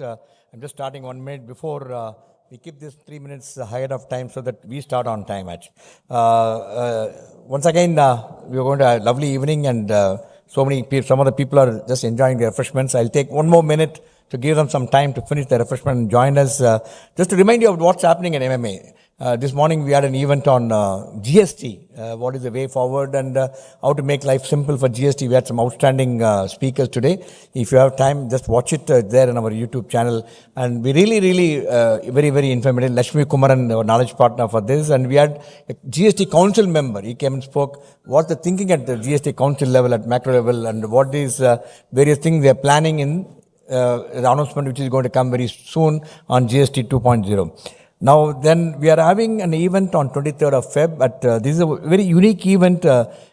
I'm just starting 1 minute before we keep this 3 minutes ahead of time so that we start on time. Actually, once again, we are going to have a lovely evening, and so many people, some of the people are just enjoying their refreshments. I'll take 1 more minute to give them some time to finish their refreshment and join us. Just to remind you of what's happening in MMA. This morning we had an event on GST, what is the way forward, and how to make life simple for GST. We had some outstanding speakers today. If you have time, just watch it there on our YouTube channel. And we really very, very informative. Lakshmi Kumaran, our knowledge partner for this. And we had a GST council member. He came and spoke. What's the thinking at the GST council level, at macro level, and what is various things they are planning in the announcement which is going to come very soon on GST 2.0. Now, then we are having an event on 23rd of Feb. This is a very unique event,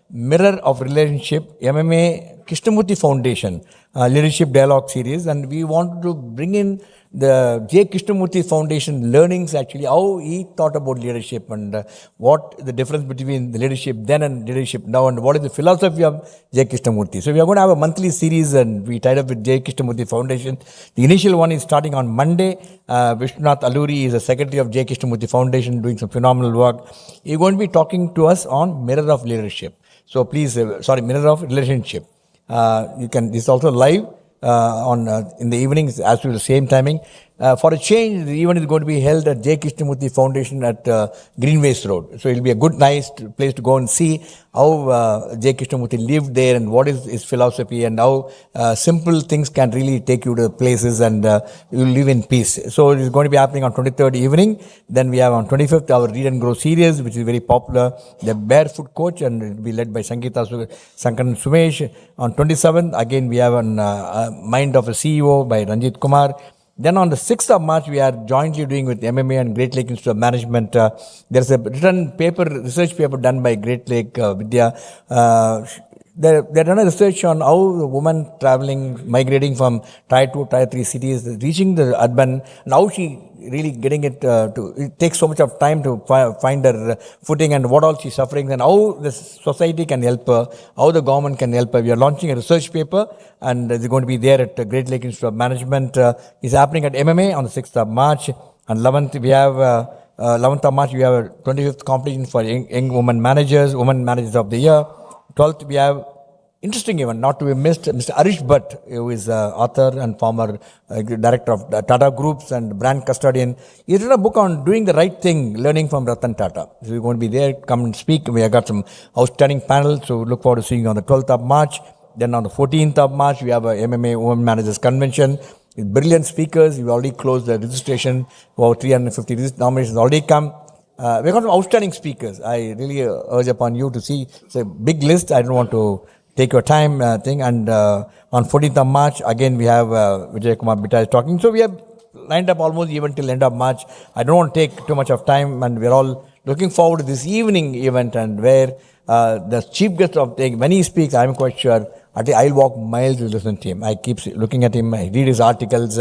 Mirror of Relationship, MMA Krishnamurti Foundation, Leadership Dialogue Series. And we want to bring in the J. Krishnamurti Foundation learnings, actually, how he thought about leadership and what the difference between the leadership then and leadership now, and what is the philosophy of J. Krishnamurti. So we are going to have a monthly series, and we tied up with J. Krishnamurti Foundation. The initial one is starting on Monday. Vishwanath Alluri is the secretary of J. Krishnamurti Foundation, doing some phenomenal work. He's going to be talking to us on Mirror of Leadership. So please, Mirror of Relationship. This is also live. In the evenings as to the same timing. For a change, the event is going to be held at J. Krishnamurti Foundation at Greenways Road. So it will be a good, nice place to go and see how J. Krishnamurti lived there and what is his philosophy, and how simple things can really take you to places, and you will live in peace. So it is going to be happening on 23rd evening. Then we have on 25th our Read and Grow series, which is very popular. The Barefoot Coach, and it will be led by Sangeeta Sankaran Sumesh. On 27th, again we have a Mind of a CEO by Ranjit Kumar. Then on the 6th of March, we are jointly doing with MMA and Great Lake Institute of Management. There's a research paper done by Great Lake Vidya. They've done a research on how the woman migrating from Tier 2, Tier 3 cities, reaching the urban, and how she really getting it it takes so much of time to find her footing, and what all she's suffering, and how the society can help her, how the government can help her. We are launching a research paper, and it's going to be there at Great Lake Institute of Management. It's happening at MMA on the 6th of March. And 11th, we have 11th of March, we have a 25th competition for young women managers of the year. 12th, we have interesting event, not to be missed, Mr. Arish Bhatt, who is author and former director of Tata Groups and brand custodian. He wrote a book on doing the right thing, learning from Ratan Tata. So we're going to be there, come and speak. We have got some outstanding panels, so we look forward to seeing you on the 12th of March. Then on the 14th of March, we have a MMA Women Managers Convention with brilliant speakers. We've already closed the registration. About 350 nominations already come. We've got some outstanding speakers. I really urge upon you to see. It's a big list. I don't want to take your time thing. And on 14th of March, again, we have Vijay Kumar Bitta is talking. So we have lined up almost even till end of March. I don't want to take too much of time, and we're all looking forward to this evening event, and where the chief guest when he speaks, I'm quite sure I'll walk miles to listen to him. I keep looking at him. I read his articles,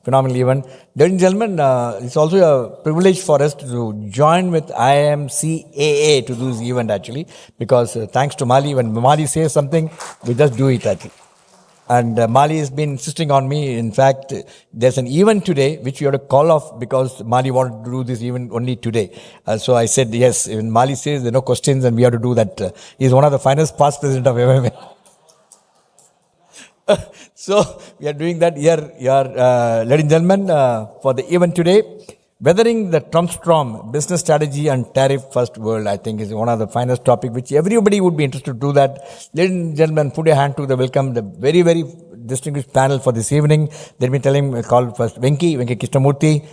phenomenal event. Ladies and gentlemen, it's also a privilege for us to join with IMCAA to do this event, actually, because thanks to Mali, when Mali says something, we just do it, actually. And Mali has been insisting on me. In fact, there's an event today which we have to call off because Mali wanted to do this event only today. So I said, yes, when Mali says there are no questions and we have to do that. He's one of the finest past president of MMA. So we are doing that here, ladies and gentlemen, for the event today. Weathering the Trumpstorm, business strategy and tariff-first world, I think, is one of the finest topics which everybody would be interested to do that. Ladies and gentlemen, put your hand to the welcome, the very, very distinguished panel for this evening. Let me tell him, call first Venki Krishnamurti,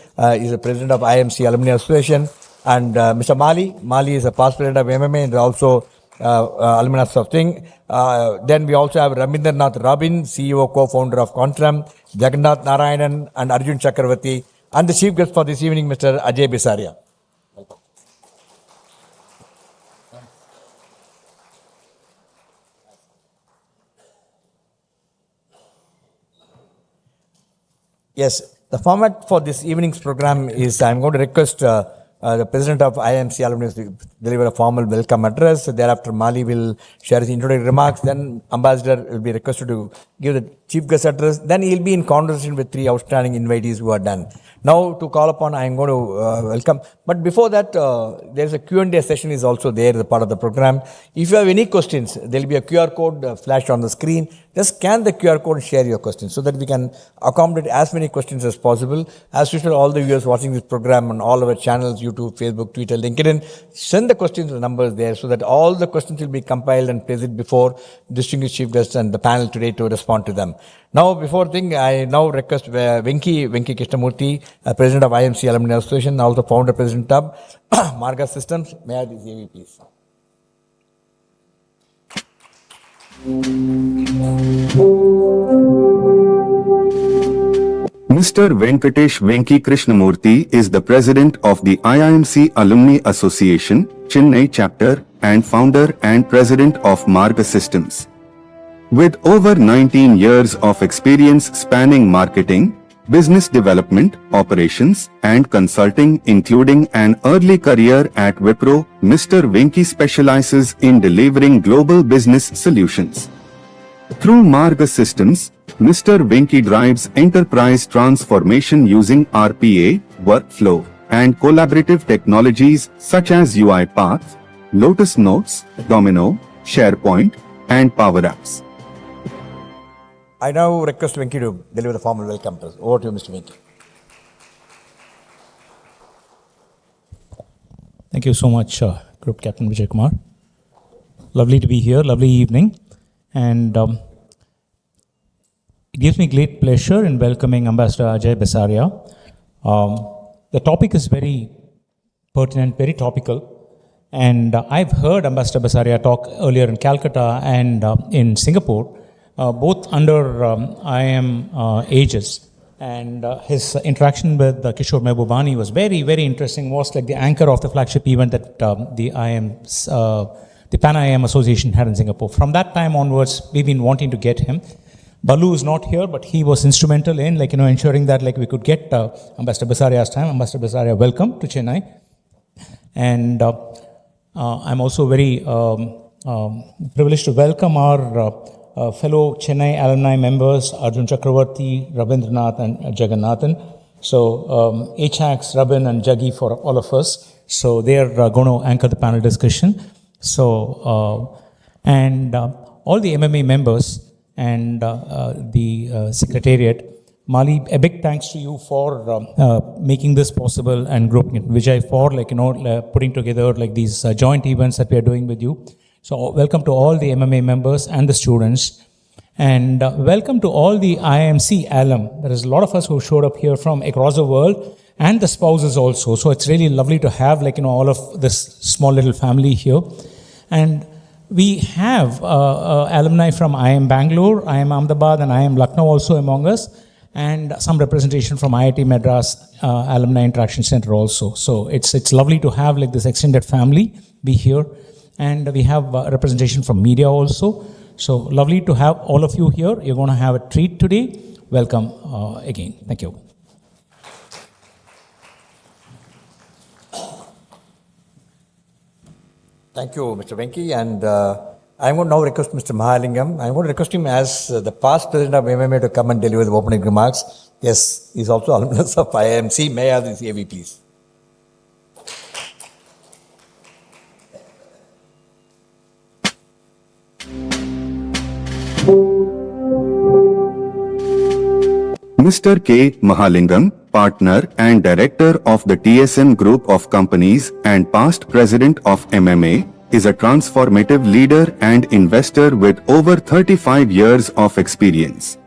is the president of IMC Alumni Association, and Mr. Mali is a past president of MMA and also alumnus of thing. Then we also have Rabindranath, Rabin, CEO, co-founder of Quantrium, Jagannathan, Narayanan, and Arjun Chakraverti, and the chief guest for this evening, Mr. Ajay Bisaria. Yes, the format for this evening's program is I'm going to request the president of IMC alumni will deliver a formal welcome address. Thereafter, Mali will share his introductory remarks. Then, ambassador will be requested to give the chief guest address. Then he'll be in conversation with three outstanding invitees who are done. Now, to call upon, I'm going to welcome. But before that, there's a Q&A session is also there, the part of the program. If you have any questions, there'll be a QR code flashed on the screen. Just scan the QR code and share your questions so that we can accommodate as many questions as possible. As usual, all the viewers watching this program on all our channels, YouTube, Facebook, Twitter, LinkedIn, send the questions, the numbers there, so that all the questions will be compiled and placed before distinguished chief guests and the panel today to respond to them. Now, before I now request Venki Krishnamurthy, President of IMC Alumni Association, also Founder President of Marga Systems. May I have this AV, please? Mr. Venkatesh Venki Krishnamurthy is the President of the IIMC Alumni Association, Chennai Chapter, and Founder and President of Marga Systems. With over 19 years of experience spanning marketing, business development, operations, and consulting, including an early career at Wipro, Mr. Venki specializes in delivering global business solutions. Through Marga Systems, Mr. Venki drives enterprise transformation using RPA, workflow, and collaborative technologies such as UiPath, Lotus Notes, Domino, SharePoint, and Power Apps. I now request Venki to deliver the formal welcome. Over to you, Mr. Venki. Thank you so much, Group Captain Vijay Kumar. Lovely to be here, lovely evening. And it gives me great pleasure in welcoming Ambassador Ajay Bisaria. The topic is very pertinent, very topical. And I've heard Ambassador Bisaria talk earlier in Calcutta and in Singapore, both under IIM aegis. And his interaction with Kishore Mehbubani was very, very interesting. Was like the anchor of the flagship event that the Pan IIM Association had in Singapore. From that time onwards, we've been wanting to get him. Balu is not here, but he was instrumental in ensuring that we could get Ambassador Bisaria's time. Ambassador Bisaria, welcome to Chennai. And I'm also very privileged to welcome our fellow Chennai alumni members, Arjun, Chakraverti, Rabindranath, and Jagannathan. So Achax, Rabin, and Jaggi for all of us. So they're going to anchor the panel discussion. So, all the MMA members and the Secretariat, Mali, a big thanks to you for making this possible, and Group Vijay for putting together these joint events that we are doing with you. So welcome to all the MMA members and the students, and welcome to all the IIMC alum. There is a lot of us who showed up here from across the world, and the spouses also. So it's really lovely to have all of this small little family here. And we have alumni from IIM Bangalore, IIM Ahmedabad, and IIM Lucknow also among us, and some representation from IIT Madras Alumni Interaction Center also. So it's lovely to have this extended family be here. And we have representation from media also. So lovely to have all of you here. You're going to have a treat today. Welcome again. Thank you. Thank you, Mr. Venki. And I'm going to now request Mr. Mahalingam. I'm going to request him as the past president of MMA to come and deliver the opening remarks. Yes, he's also alumnus of IIMC. May I have this AV, please? Mr. K. Mahalingam, partner and director of the TSM Group of Companies and past president of MMA, is a transformative leader and investor with over 35 years of experience.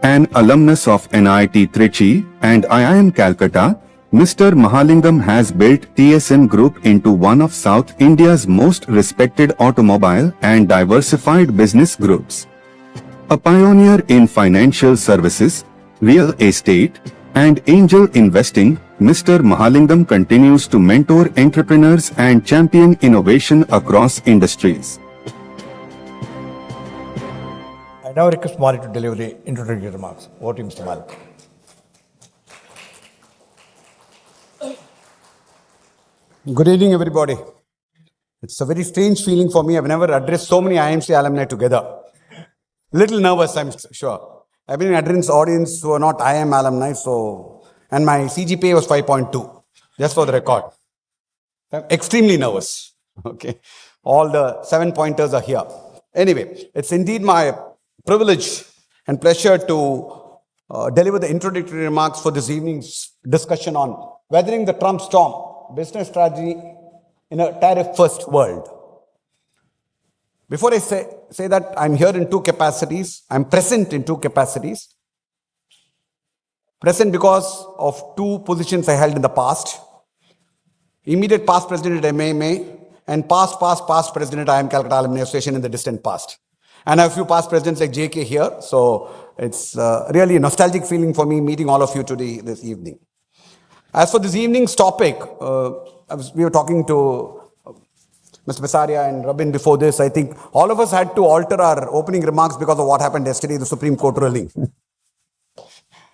An alumnus of NIT Trichy and IIM Calcutta, Mr. Mahalingam has built TSM Group into one of South India's most respected automobile and diversified business groups. A pioneer in financial services, real estate, and angel investing, Mr. Mahalingam continues to mentor entrepreneurs and champion innovation across industries. I now request Mali to deliver the introductory remarks. Over to you, Mr. Mali. Good evening, everybody. It's a very strange feeling for me. I've never addressed so many IMC alumni together. Little nervous, I'm sure. I've been addressing audience who are not IM alumni, and my CGPA was 5.2, just for the record. I'm extremely nervous. Okay. All the 7-pointers are here. Anyway, it's indeed my privilege and pleasure to deliver the introductory remarks for this evening's discussion on weathering the Trumpstorm, business strategy in a tariff-first world. Before I say that, I'm here in two capacities. I'm present in two capacities. Present because of two positions I held in the past. Immediate past president at MMA and past president at IIM Calcutta Alumni Association in the distant past. And I have a few past presidents like JK here. So it's really a nostalgic feeling for me meeting all of you today, this evening. As for this evening's topic, we were talking to Mr. Bisaria and Rabin before this. I think all of us had to alter our opening remarks because of what happened yesterday, the Supreme Court ruling.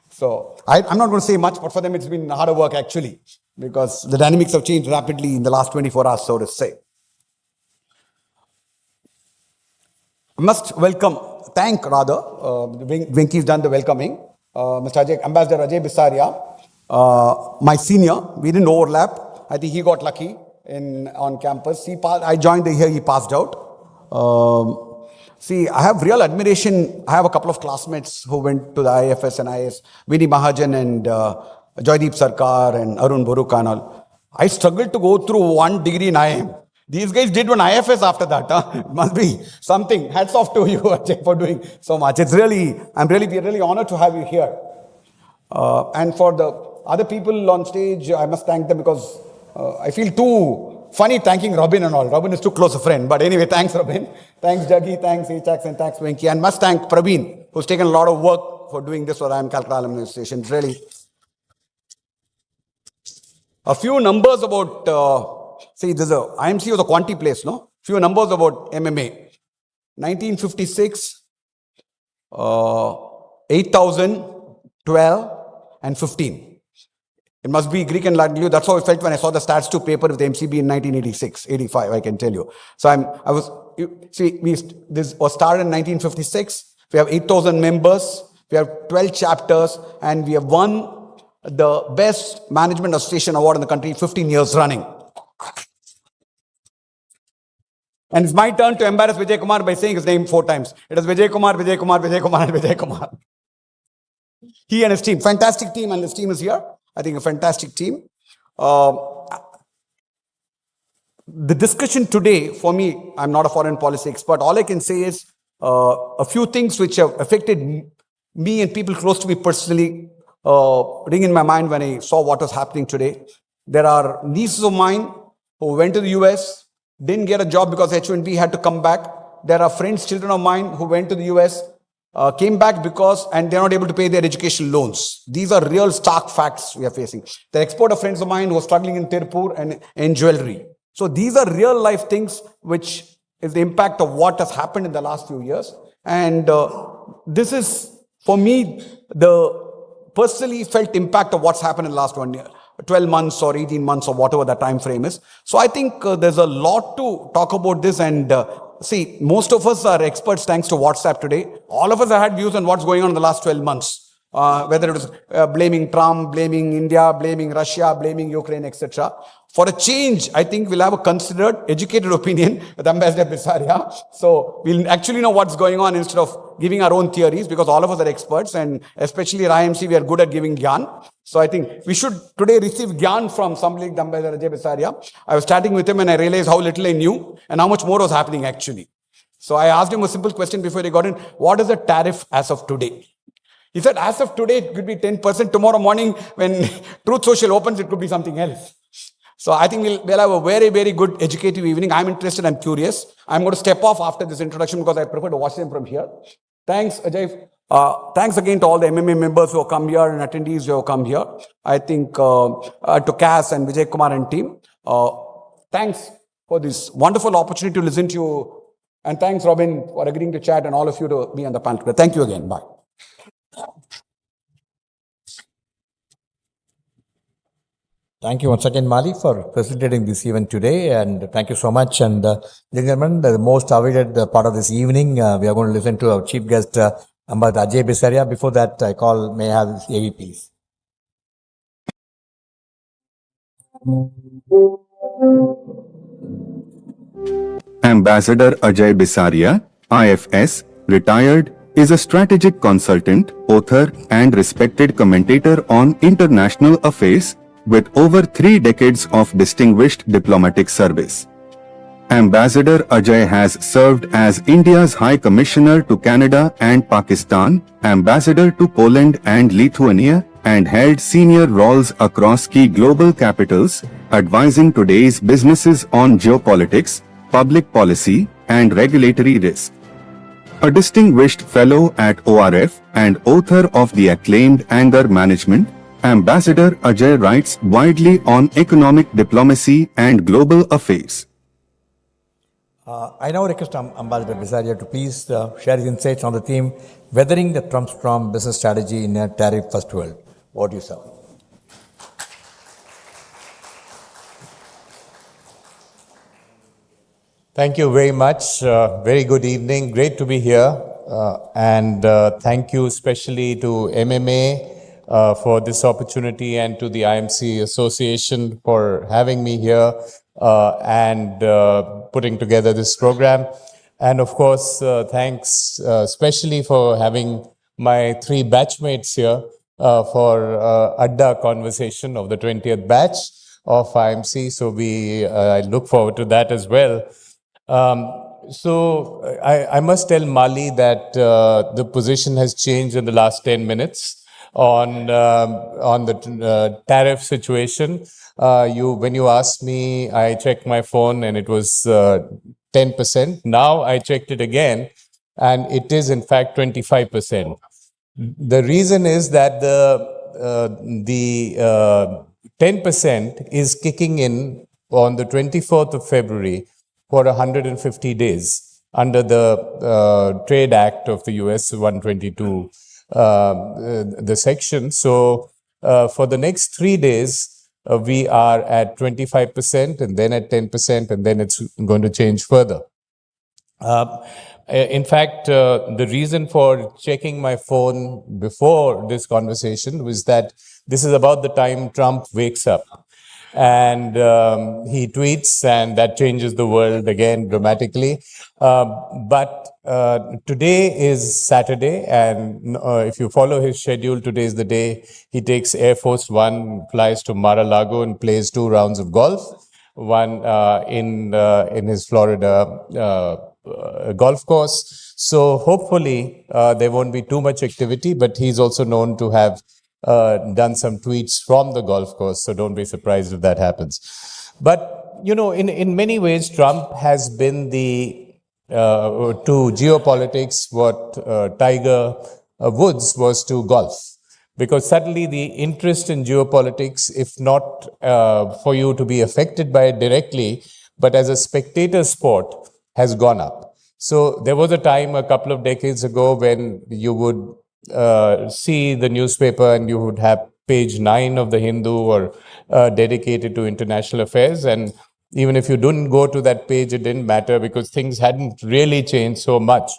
So I'm not going to say much, but for them it's been harder work actually, because the dynamics have changed rapidly in the last 24 hours, so to say. I must thank Venki's done the welcoming, Mr. Ajay, Ambassador Ajay Bisaria, my senior. We didn't overlap. I think he got lucky on campus. I joined the year he passed out. I have real admiration. I have a couple of classmates who went to the IFS and IS, Vinny Mahajan and Joydeep Sarkar and Arun Boruka and all. I struggled to go through one degree in IIM. These guys did one IFS after that. It must be something. Hats off to you, Ajay, for doing so much. I'm really honored to have you here. And for the other people on stage, I must thank them because I feel too funny thanking Rabin and all. Rabin is too close a friend. But anyway, thanks Rabin. Thanks Jaggi, thanks Achax, and thanks Venki. And must thank Praveen, who's taken a lot of work for doing this for IIM Calcutta Alumni Association. Really. A few numbers about, IMC was a quanti place, no? Few numbers about MMA. 1956, 8,000, 12, and 15. It must be Greek and Latin. That's how I felt when I saw the stats 2 paper with the MCB in 1986, 85, I can tell you. So this was started in 1956. We have 8,000 members. We have 12 chapters, and we have won the Best Management Association Award in the country 15 years running. And it's my turn to embarrass Vijay Kumar by saying his name 4 times. It is Vijay Kumar, Vijay Kumar, Vijay Kumar, and Vijay Kumar. He and his team, fantastic team, and his team is here. I think a fantastic team. The discussion today, for me, I'm not a foreign policy expert. All I can say is a few things which have affected me and people close to me personally ring in my mind when I saw what was happening today. There are nieces of mine who went to the US, didn't get a job because H1B had to come back. There are friends, children of mine who went to the US, came back and they're not able to pay their education loans. These are real stark facts we are facing. The export of friends of mine who are struggling in Tirupur and in jewelry. So these are real life things which is the impact of what has happened in the last few years. And this is, for me, the personally felt impact of what's happened in the last 1 year, 12 months or 18 months or whatever the time frame is. So I think there's a lot to talk about this. And most of us are experts thanks to WhatsApp today. All of us have had views on what's going on in the last 12 months. Whether it was blaming Trump, blaming India, blaming Russia, blaming Ukraine, etc. For a change, I think we'll have a considered, educated opinion with Ambassador Bisaria. So we'll actually know what's going on instead of giving our own theories, because all of us are experts, and especially at IMC, we are good at giving gyan. So I think we should today receive gyan from somebody like Ambassador Ajay Bisaria. I was chatting with him and I realized how little I knew and how much more was happening actually. So I asked him a simple question before he got in. What is the tariff as of today? He said, as of today, it could be 10%. Tomorrow morning, when Truth Social opens, it could be something else. So I think we'll have a very, very good educative evening. I'm interested, I'm curious. I'm going to step off after this introduction because I prefer to watch them from here. Thanks, Ajay. Thanks again to all the MMA members who have come here and attendees who have come here. I think to Cass and Vijay Kumar and team. Thanks for this wonderful opportunity to listen to you. And thanks, Rabin, for agreeing to chat and all of you to be on the panel. Thank you again. Bye. Thank you once again, Mali, for facilitating this event today, and thank you so much. And ladies and gentlemen, the most awaited part of this evening, we are going to listen to our chief guest, Ambassador Ajay Bisaria. Before that, may I have his AV, please. Ambassador Ajay Bisaria, IFS, retired, is a strategic consultant, author, and respected commentator on international affairs, with over 3 decades of distinguished diplomatic service. Ambassador Ajay has served as India's High Commissioner to Canada and Pakistan, Ambassador to Poland and Lithuania, and held senior roles across key global capitals, advising today's businesses on geopolitics, public policy, and regulatory risk. A distinguished fellow at ORF and author of the acclaimed Anger Management, Ambassador Ajay writes widely on economic diplomacy and global affairs. I now request Ambassador Bisaria to please share his insights on the theme, Weathering the Trumpstorm Business Strategy in a Tariff-First World. What do you say? Thank you very much. Very good evening. Great to be here. And thank you especially to MMA for this opportunity and to the IMC Association for having me here and putting together this program. And of course, thanks especially for having my 3 batchmates here for Adda conversation of the 20th batch of IMC. So I look forward to that as well. So I must tell Mali that the position has changed in the last 10 minutes on the tariff situation. When you asked me, I checked my phone and it was 10%. Now I checked it again and it is in fact 25%. The reason is that the 10% is kicking in on the 24th of February for 150 days under the Trade Act of the US 122, the section. So for the next 3 days, we are at 25% and then at 10%, and then it's going to change further. In fact, the reason for checking my phone before this conversation was that this is about the time Trump wakes up. And he tweets, and that changes the world again dramatically. But today is Saturday, and if you follow his schedule, today is the day he takes Air Force One, flies to Mar-a-Lago and plays 2 rounds of golf, one in his Florida golf course. So hopefully there won't be too much activity, but he's also known to have done some tweets from the golf course, so don't be surprised if that happens. But, in many ways, Trump has been to geopolitics what Tiger Woods was to golf. Because suddenly the interest in geopolitics, if not for you to be affected by it directly, but as a spectator sport, has gone up. So there was a time a couple of decades ago when you would see the newspaper and you would have page 9 of the Hindu or dedicated to international affairs. And even if you didn't go to that page, it didn't matter because things hadn't really changed so much.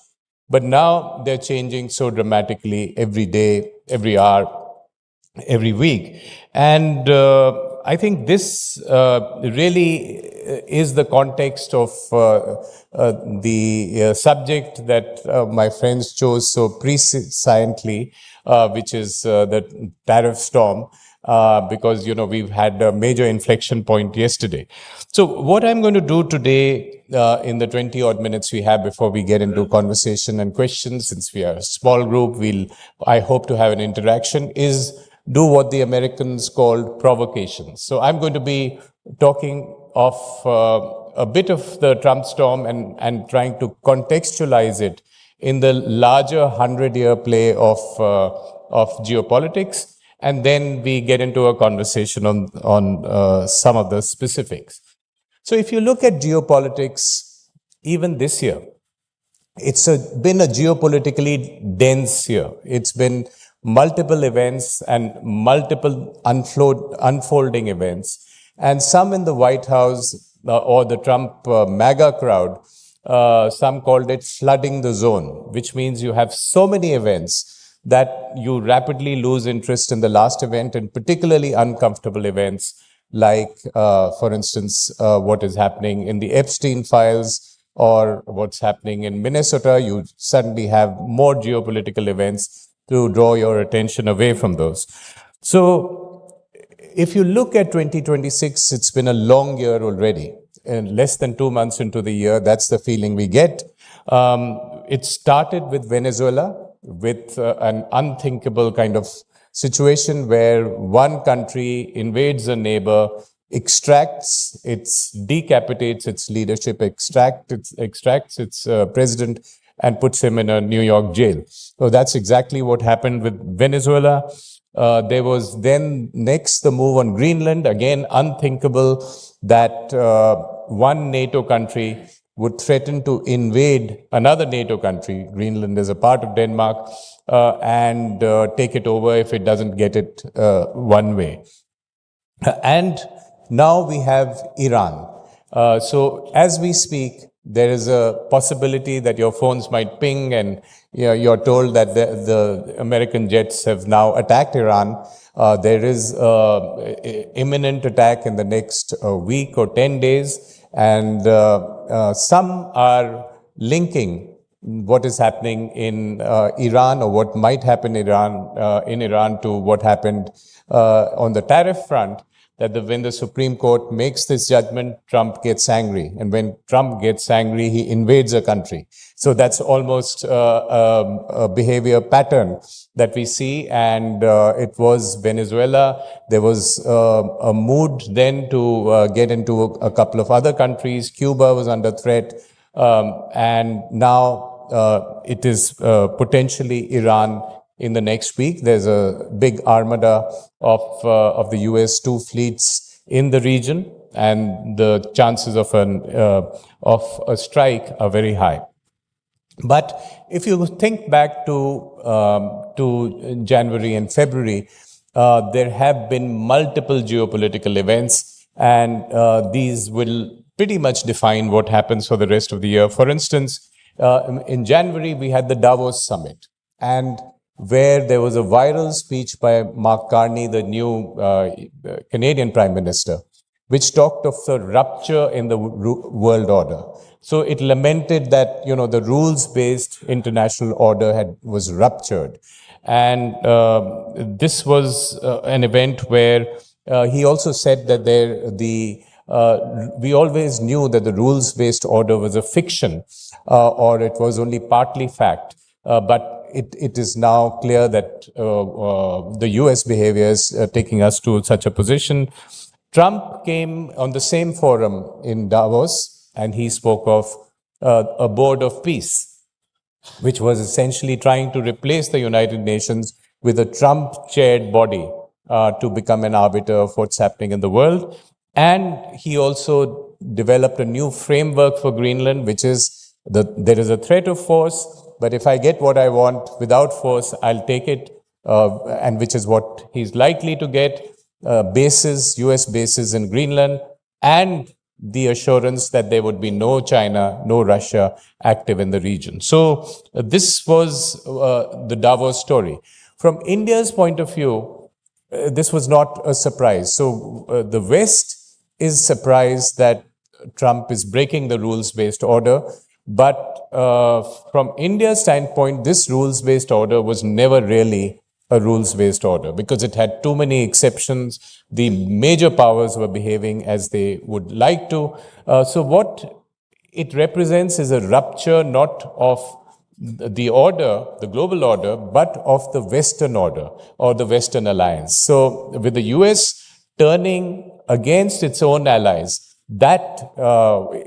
But now they're changing so dramatically every day, every hour, every week. And I think this really is the context of the subject that my friends chose so presciently, which is the tariff storm, because, we've had a major inflection point yesterday. So what I'm going to do today in the 20 odd minutes we have before we get into conversation and questions, since we are a small group, I hope to have an interaction, is do what the Americans called provocations. So I'm going to be talking of a bit of the Trump storm and trying to contextualize it in the larger 100-year play of geopolitics. And then we get into a conversation on some of the specifics. So if you look at geopolitics, even this year, it's been a geopolitically dense year. It's been multiple events and multiple unfolding events. And some in the White House or the Trump MAGA crowd, some called it flooding the zone, which means you have so many events that you rapidly lose interest in the last event, and particularly uncomfortable events like, for instance, what is happening in the Epstein files or what's happening in Minnesota. You suddenly have more geopolitical events to draw your attention away from those. So if you look at 2026, it's been a long year already. And less than 2 months into the year, that's the feeling we get. It started with Venezuela, with an unthinkable kind of situation where one country invades a neighbor, decapitates its leadership, extracts its president, and puts him in a New York jail. So that's exactly what happened with Venezuela. There was then next the move on Greenland, again unthinkable that one NATO country would threaten to invade another NATO country. Greenland is a part of Denmark, and take it over if it doesn't get it one way. And now we have Iran. So as we speak, there is a possibility that your phones might ping and you're told that the American jets have now attacked Iran. There is imminent attack in the next week or 10 days. And some are linking what is happening in Iran or what might happen in Iran to what happened on the tariff front. That when the Supreme Court makes this judgment, Trump gets angry. And when Trump gets angry, he invades a country. So that's almost a behavior pattern that we see. And it was Venezuela. There was a mood then to get into a couple of other countries. Cuba was under threat. And now it is potentially Iran. In the next week, there's a big armada of the US, 2 fleets in the region, and the chances of a strike are very high. But if you think back to January and February, there have been multiple geopolitical events, and these will pretty much define what happens for the rest of the year. For instance, in January, we had the Davos summit, and where there was a viral speech by Mark Carney, the new Canadian Prime Minister, which talked of the rupture in the world order. So it lamented that, the rules-based international order was ruptured. And this was an event where he also said that we always knew that the rules-based order was a fiction, or it was only partly fact. But it is now clear that the US behavior is taking us to such a position. Trump came on the same forum in Davos, and he spoke of a board of peace, which was essentially trying to replace the United Nations with a Trump-chaired body to become an arbiter of what's happening in the world. And he also developed a new framework for Greenland, which is there is a threat of force, but if I get what I want without force, I'll take it, and which is what he's likely to get, US bases in Greenland, and the assurance that there would be no China, no Russia active in the region. So this was the Davos story. From India's point of view, this was not a surprise. So the West is surprised that Trump is breaking the rules-based order. But from India's standpoint, this rules-based order was never really a rules-based order because it had too many exceptions. The major powers were behaving as they would like to. So what it represents is a rupture not of the order, the global order, but of the Western order or the Western alliance. So with the US turning against its own allies, that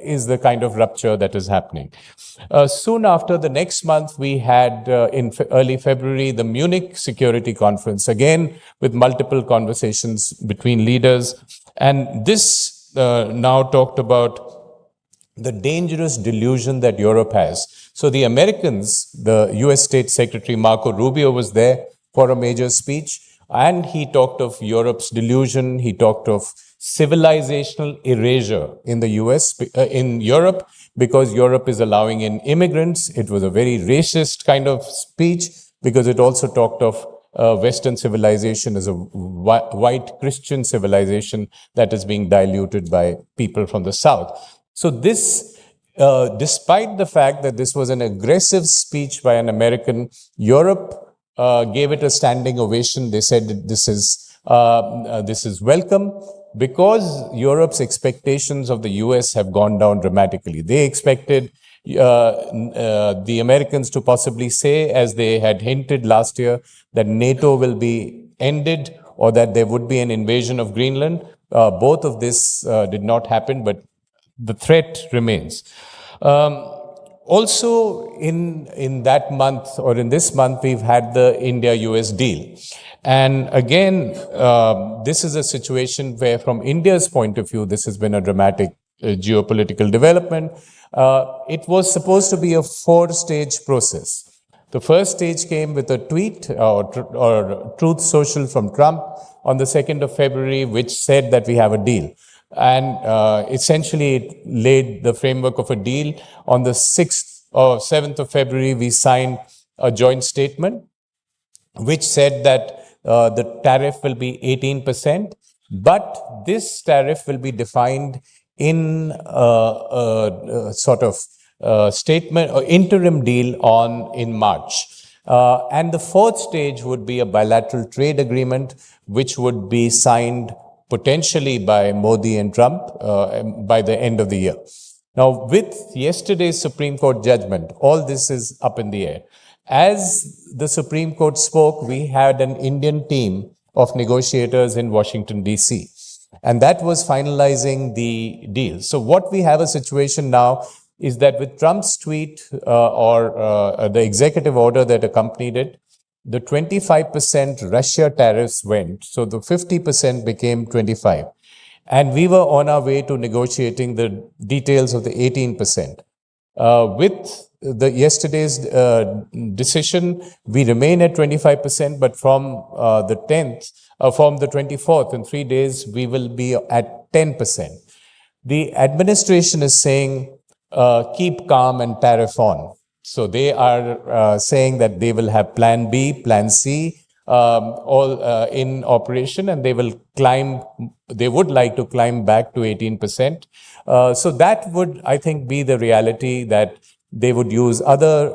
is the kind of rupture that is happening. Soon after, the next month, we had in early February the Munich Security Conference, again with multiple conversations between leaders. And this now talked about the dangerous delusion that Europe has. So the Americans, the US State Secretary Marco Rubio was there for a major speech. And he talked of Europe's delusion. He talked of civilizational erasure in the US, in Europe, because Europe is allowing in immigrants. It was a very racist kind of speech because it also talked of Western civilization as a white Christian civilization that is being diluted by people from the South. So this, despite the fact that this was an aggressive speech by an American, Europe gave it a standing ovation. They said that this is welcome because Europe's expectations of the US have gone down dramatically. They expected the Americans to possibly say, as they had hinted last year, that NATO will be ended or that there would be an invasion of Greenland. Both of this did not happen, but the threat remains. Also, in that month or in this month, we've had the India-US deal. And again, this is a situation where from India's point of view, this has been a dramatic geopolitical development. It was supposed to be a 4-stage process. The first stage came with a tweet or Truth Social from Trump on the 2nd of February, which said that we have a deal. And essentially, it laid the framework of a deal. On the 6th or 7th of February, we signed a joint statement, which said that the tariff will be 18%, but this tariff will be defined in a sort of statement or interim deal in March. And the 4th stage would be a bilateral trade agreement, which would be signed potentially by Modi and Trump by the end of the year. Now, with yesterday's Supreme Court judgment, all this is up in the air. As the Supreme Court spoke, we had an Indian team of negotiators in Washington, D.C., and that was finalizing the deal. So what we have a situation now is that with Trump's tweet or the executive order that accompanied it, the 25% Russia tariffs went. So the 50% became 25. And we were on our way to negotiating the details of the 18%. With yesterday's decision, we remain at 25%, but from the 10th, from the 24th, in 3 days, we will be at 10%. The administration is saying, keep calm and tariff on. So they are saying that they will have plan B, plan C, all in operation, and they would like to climb back to 18%. So that would, I think, be the reality, that they would use other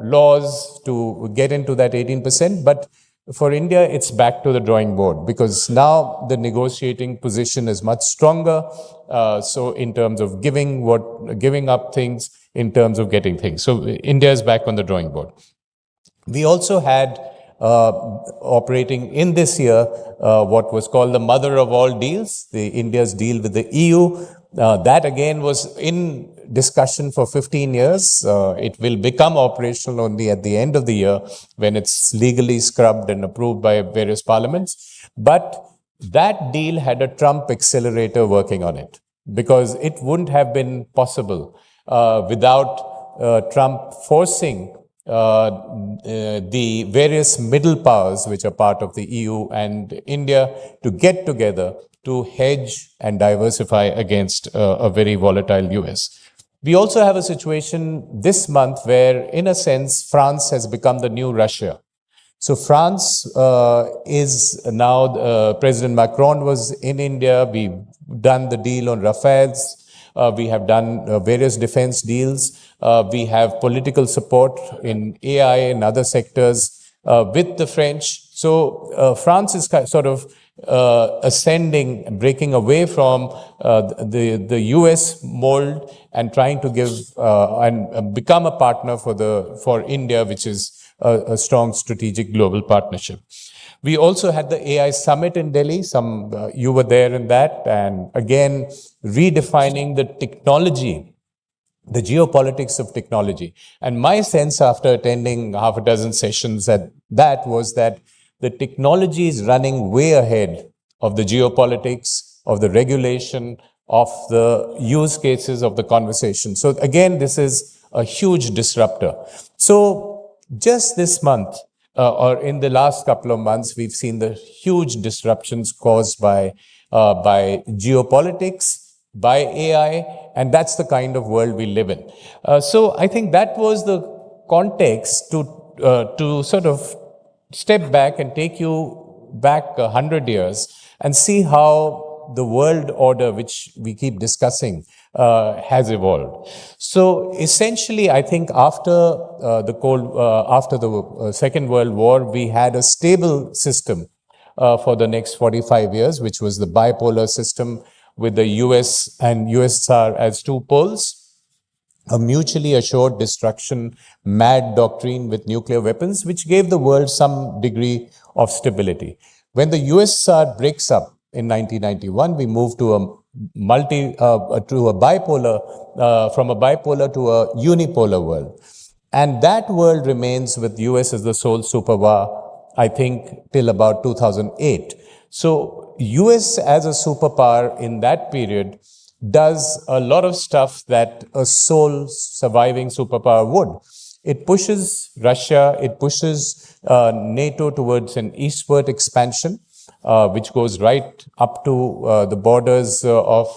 laws to get into that 18%. But for India, it's back to the drawing board, because now the negotiating position is much stronger. So in terms of giving up things, in terms of getting things. So India is back on the drawing board. We also had operating in this year what was called the mother of all deals, the India's deal with the EU. That again was in discussion for 15 years. It will become operational only at the end of the year when it's legally scrubbed and approved by various parliaments. But that deal had a Trump accelerator working on it, because it wouldn't have been possible without Trump forcing the various middle powers, which are part of the EU and India, to get together to hedge and diversify against a very volatile US. We also have a situation this month where, in a sense, France has become the new Russia. So France is now, President Macron was in India. We've done the deal on Rafales. We have done various defense deals. We have political support in AI and other sectors with the French. So France is sort of ascending, breaking away from the US mold and trying to give and become a partner for India, which is a strong strategic global partnership. We also had the AI summit in Delhi. You were there in that, and again redefining the technology, the geopolitics of technology. And my sense after attending half a dozen sessions at that was that the technology is running way ahead of the geopolitics, of the regulation, of the use cases, of the conversation. So again, this is a huge disruptor. So just this month, or in the last couple of months, we've seen the huge disruptions caused by geopolitics, by AI, and that's the kind of world we live in. So I think that was the context to sort of step back and take you back 100 years and see how the world order, which we keep discussing, has evolved. So essentially, I think after the Second World War, we had a stable system for the next 45 years, which was the bipolar system with the US and USSR as two poles, a mutually assured destruction, mad doctrine with nuclear weapons, which gave the world some degree of stability. When the USSR breaks up in 1991, we moved to a bipolar, from a bipolar to a unipolar world. And that world remains with US as the sole superpower, I think, till about 2008. So US as a superpower in that period does a lot of stuff that a sole surviving superpower would. It pushes Russia, it pushes NATO towards an eastward expansion, which goes right up to the borders of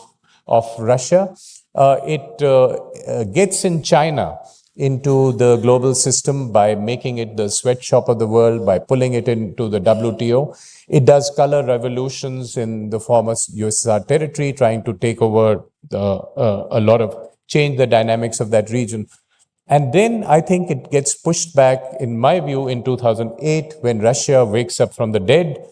Russia. It gets in China into the global system by making it the sweatshop of the world, by pulling it into the WTO. It does color revolutions in the former USSR territory, trying to take over a lot of change the dynamics of that region. And then I think it gets pushed back, in my view, in 2008 when Russia wakes up from the dead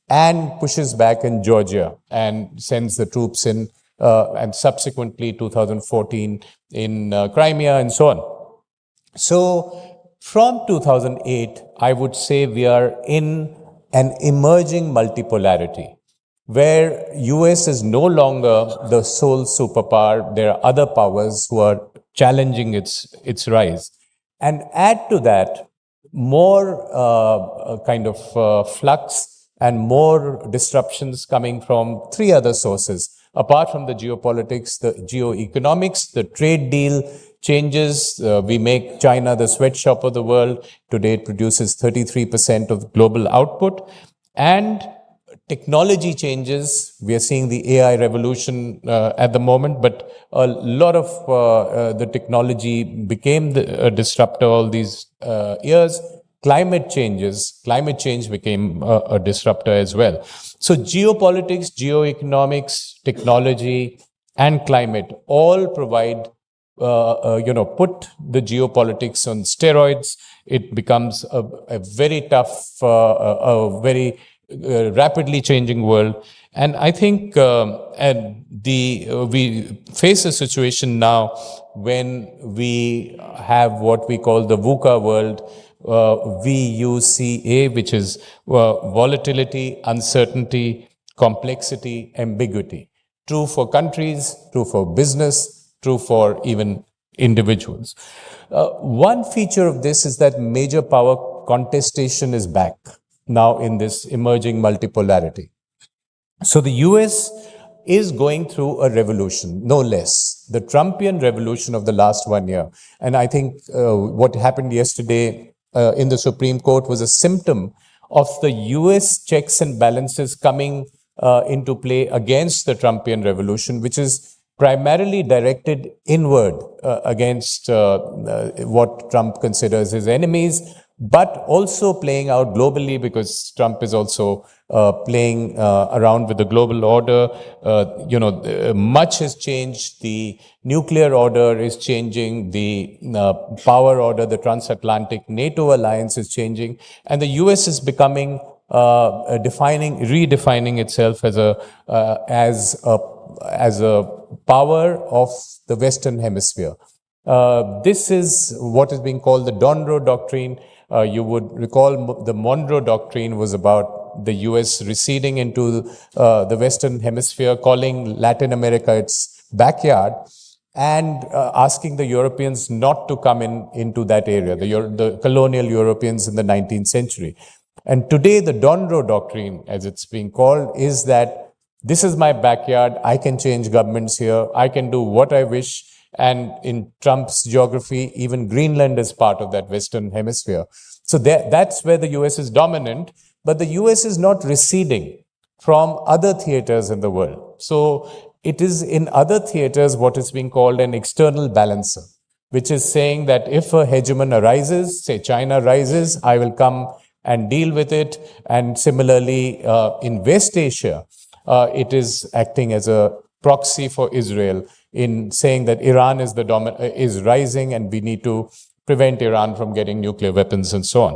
and pushes back in Georgia and sends the troops in, and subsequently 2014 in Crimea and so on. So from 2008, I would say we are in an emerging multipolarity where US is no longer the sole superpower. There are other powers who are challenging its rise. And add to that more kind of flux and more disruptions coming from three other sources. Apart from the geopolitics, the geoeconomics, the trade deal changes. We make China the sweatshop of the world. Today it produces 33% of global output. And technology changes. We are seeing the AI revolution at the moment, but a lot of the technology became a disruptor all these years. Climate change became a disruptor as well. So geopolitics, geoeconomics, technology, and climate all provide, put the geopolitics on steroids. It becomes a very tough, a very rapidly changing world. And I think we face a situation now when we have what we call the VUCA world, VUCA, which is volatility, uncertainty, complexity, ambiguity. True for countries, true for business, true for even individuals. One feature of this is that major power contestation is back now in this emerging multipolarity. So the US is going through a revolution, no less, the Trumpian revolution of the last 1 year. And I think what happened yesterday in the Supreme Court was a symptom of the US checks and balances coming into play against the Trumpian revolution, which is primarily directed inward against what Trump considers his enemies, but also playing out globally because Trump is also playing around with the global order. Much has changed. The nuclear order is changing. The power order, the transatlantic NATO alliance is changing. And the US is becoming, redefining itself as a power of the Western Hemisphere. This is what is being called the Donroe Doctrine. You would recall the Monroe Doctrine was about the US receding into the Western Hemisphere, calling Latin America its backyard, and asking the Europeans not to come into that area, the colonial Europeans in the 19th century. And today, the Donroe Doctrine, as it's being called, is that this is my backyard, I can change governments here, I can do what I wish. And in Trump's geography, even Greenland is part of that Western Hemisphere. So that's where the US is dominant, but the US is not receding from other theaters in the world. So it is in other theaters what is being called an external balancer, which is saying that if a hegemon arises, say China rises, I will come and deal with it. And similarly, in West Asia, it is acting as a proxy for Israel in saying that Iran is rising and we need to prevent Iran from getting nuclear weapons and so on.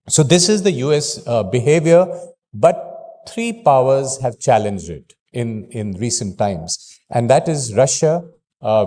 So this is the US behavior, but three powers have challenged it in recent times. And that is Russia,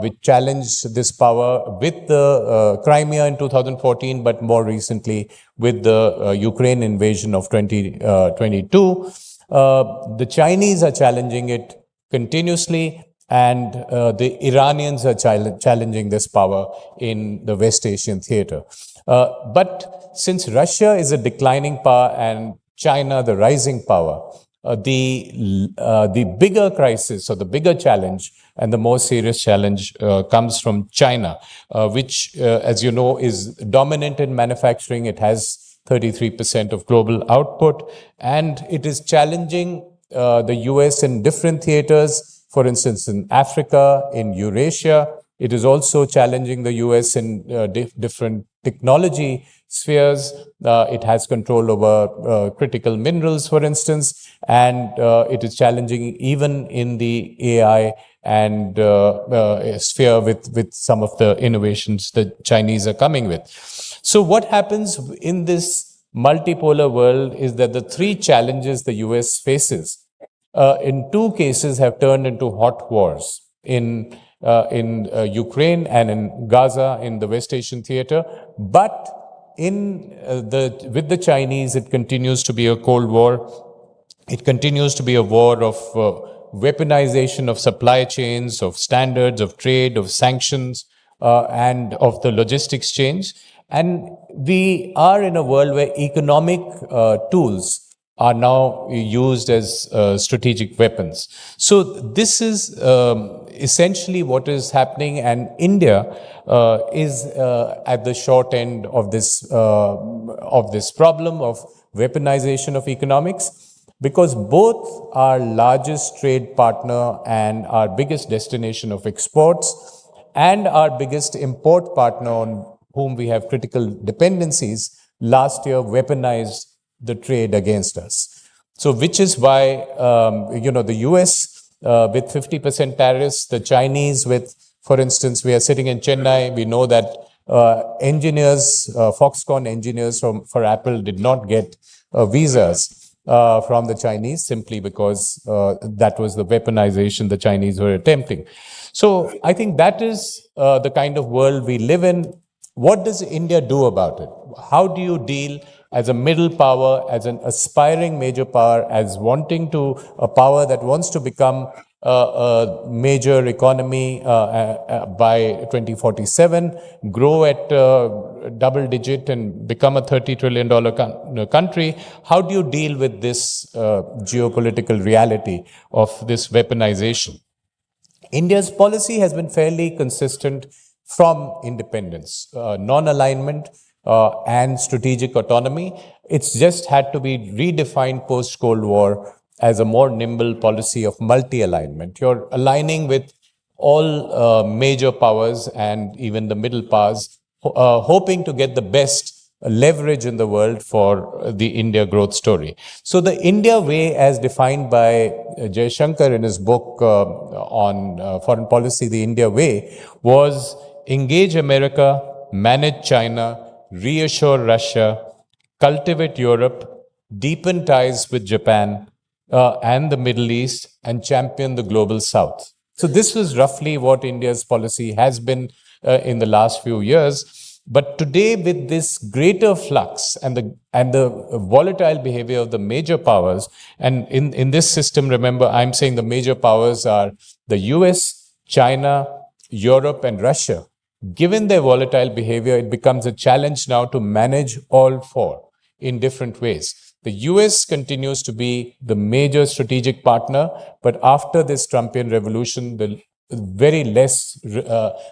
which challenged this power with the Crimea in 2014, but more recently with the Ukraine invasion of 2022. The Chinese are challenging it continuously, and the Iranians are challenging this power in the West Asian theater. But since Russia is a declining power and China the rising power, the bigger crisis or the bigger challenge and the more serious challenge comes from China, which, as you know, is dominant in manufacturing. It has 33% of global output, and it is challenging the US in different theaters. For instance, in Africa, in Eurasia. It is also challenging the US in different technology spheres. It has control over critical minerals, for instance, and it is challenging even in the AI and sphere with some of the innovations the Chinese are coming with. So what happens in this multipolar world is that the three challenges the US faces in two cases have turned into hot wars in Ukraine and in Gaza in the West Asian theater. But with the Chinese, it continues to be a Cold War. It continues to be a war of weaponization of supply chains, of standards, of trade, of sanctions, and of the logistics change. And we are in a world where economic tools are now used as strategic weapons. So this is essentially what is happening, and India is at the short end of this problem of weaponization of economics, because both our largest trade partner and our biggest destination of exports and our biggest import partner on whom we have critical dependencies last year weaponized the trade against us. So which is why, the US with 50% tariffs, the Chinese with, for instance, we are sitting in Chennai, we know that engineers, Foxconn engineers for Apple did not get visas from the Chinese simply because that was the weaponization the Chinese were attempting. So I think that is the kind of world we live in. What does India do about it? How do you deal as a middle power, as an aspiring major power, as wanting to a power that wants to become a major economy by 2047, grow at double digit and become a $30 trillion country? How do you deal with this geopolitical reality of this weaponization? India's policy has been fairly consistent from independence, non-alignment, and strategic autonomy. It's just had to be redefined post-Cold War as a more nimble policy of multi-alignment. You're aligning with all major powers and even the middle powers, hoping to get the best leverage in the world for the India growth story. So the India way, as defined by Jaishankar in his book on foreign policy, The India Way, was engage America, manage China, reassure Russia, cultivate Europe, deepen ties with Japan and the Middle East, and champion the global South. So this was roughly what India's policy has been in the last few years. But today, with this greater flux and the volatile behavior of the major powers, and in this system, remember, I'm saying the major powers are the US, China, Europe, and Russia. Given their volatile behavior, it becomes a challenge now to manage all four in different ways. The US continues to be the major strategic partner, but after this Trumpian revolution, the very less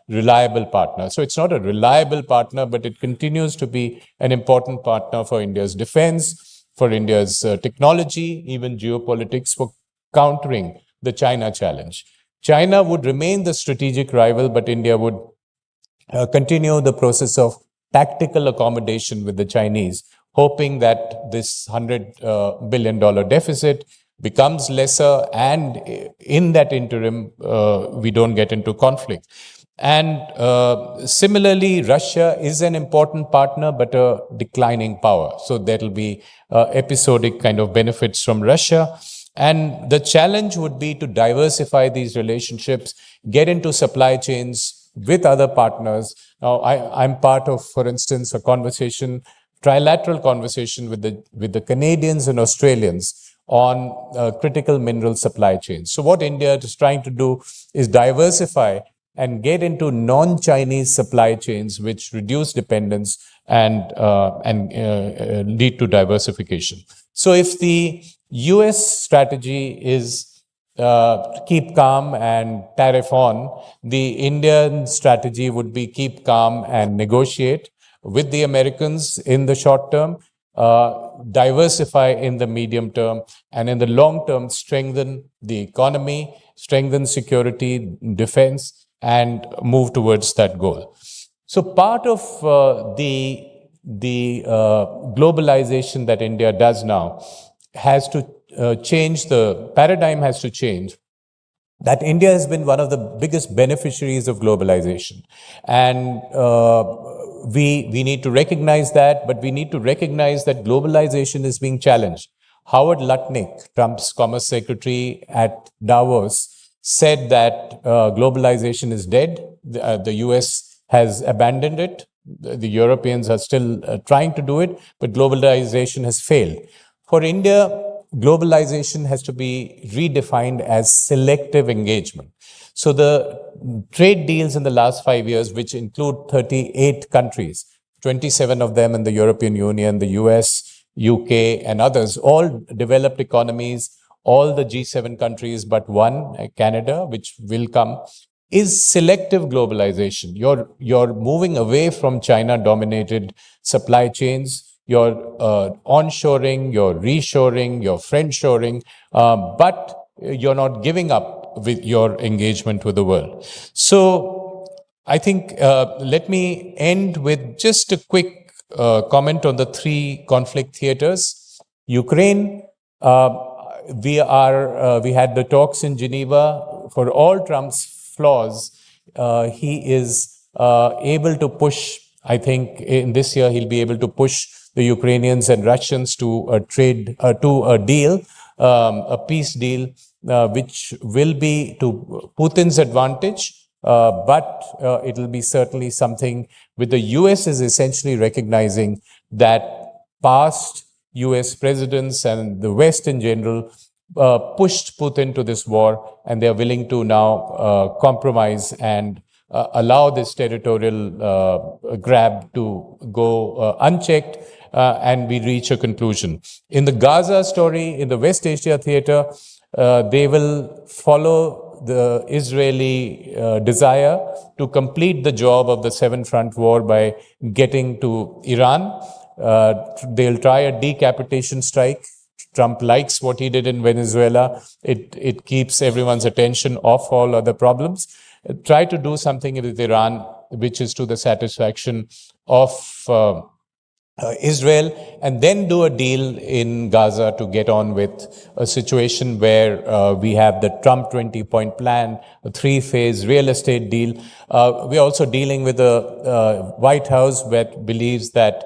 reliable partner. So it's not a reliable partner, but it continues to be an important partner for India's defense, for India's technology, even geopolitics, for countering the China challenge. China would remain the strategic rival, but India would continue the process of tactical accommodation with the Chinese, hoping that this $100 billion deficit becomes lesser, and in that interim, we don't get into conflict. And similarly, Russia is an important partner, but a declining power. So there will be episodic kind of benefits from Russia. And the challenge would be to diversify these relationships, get into supply chains with other partners. Now, I'm part of, for instance, a trilateral conversation with the Canadians and Australians on critical mineral supply chains. So what India is trying to do is diversify and get into non-Chinese supply chains, which reduce dependence and lead to diversification. So if the US strategy is keep calm and tariff on, the Indian strategy would be keep calm and negotiate with the Americans in the short term, diversify in the medium term, and in the long term, strengthen the economy, strengthen security, defense, and move towards that goal. So part of the globalization that India does now has to change, the paradigm has to change, that India has been one of the biggest beneficiaries of globalization. And we need to recognize that, but we need to recognize that globalization is being challenged. Howard Lutnick, Trump's commerce secretary at Davos, said that globalization is dead. The US has abandoned it. The Europeans are still trying to do it, but globalization has failed. For India, globalization has to be redefined as selective engagement. So the trade deals in the last 5 years, which include 38 countries, 27 of them in the European Union, the US, UK, and others, all developed economies, all the G7 countries but one, Canada, which will come, is selective globalization. You're moving away from China-dominated supply chains. You're onshoring, you're reshoring, you're friendshoring, but you're not giving up with your engagement with the world. So I think let me end with just a quick comment on the three conflict theaters. Ukraine, we had the talks in Geneva. For all Trump's flaws, he is able to push. I think in this year he'll be able to push the Ukrainians and Russians to a deal, a peace deal, which will be to Putin's advantage, but it will be certainly something with the US is essentially recognizing that past US presidents and the West in general pushed Putin to this war, and they are willing to now compromise and allow this territorial grab to go unchecked, and we reach a conclusion. In the Gaza story, in the West Asia theater, they will follow the Israeli desire to complete the job of the seven-front war by getting to Iran. They'll try a decapitation strike. Trump likes what he did in Venezuela. It keeps everyone's attention off all other problems. Try to do something with Iran, which is to the satisfaction of Israel, and then do a deal in Gaza to get on with a situation where we have the Trump 20-point plan, a three-phase real estate deal. We're also dealing with a White House that believes that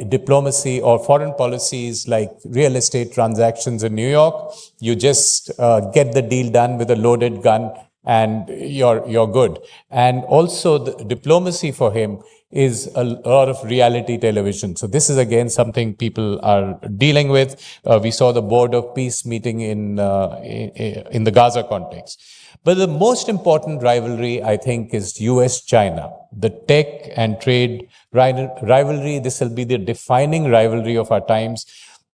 diplomacy or foreign policies like real estate transactions in New York, you just get the deal done with a loaded gun and you're good. And also the diplomacy for him is a lot of reality television. So this is again something people are dealing with. We saw the Board of Peace meeting in the Gaza context. But the most important rivalry, I think, is US-China. The tech and trade rivalry, this will be the defining rivalry of our times.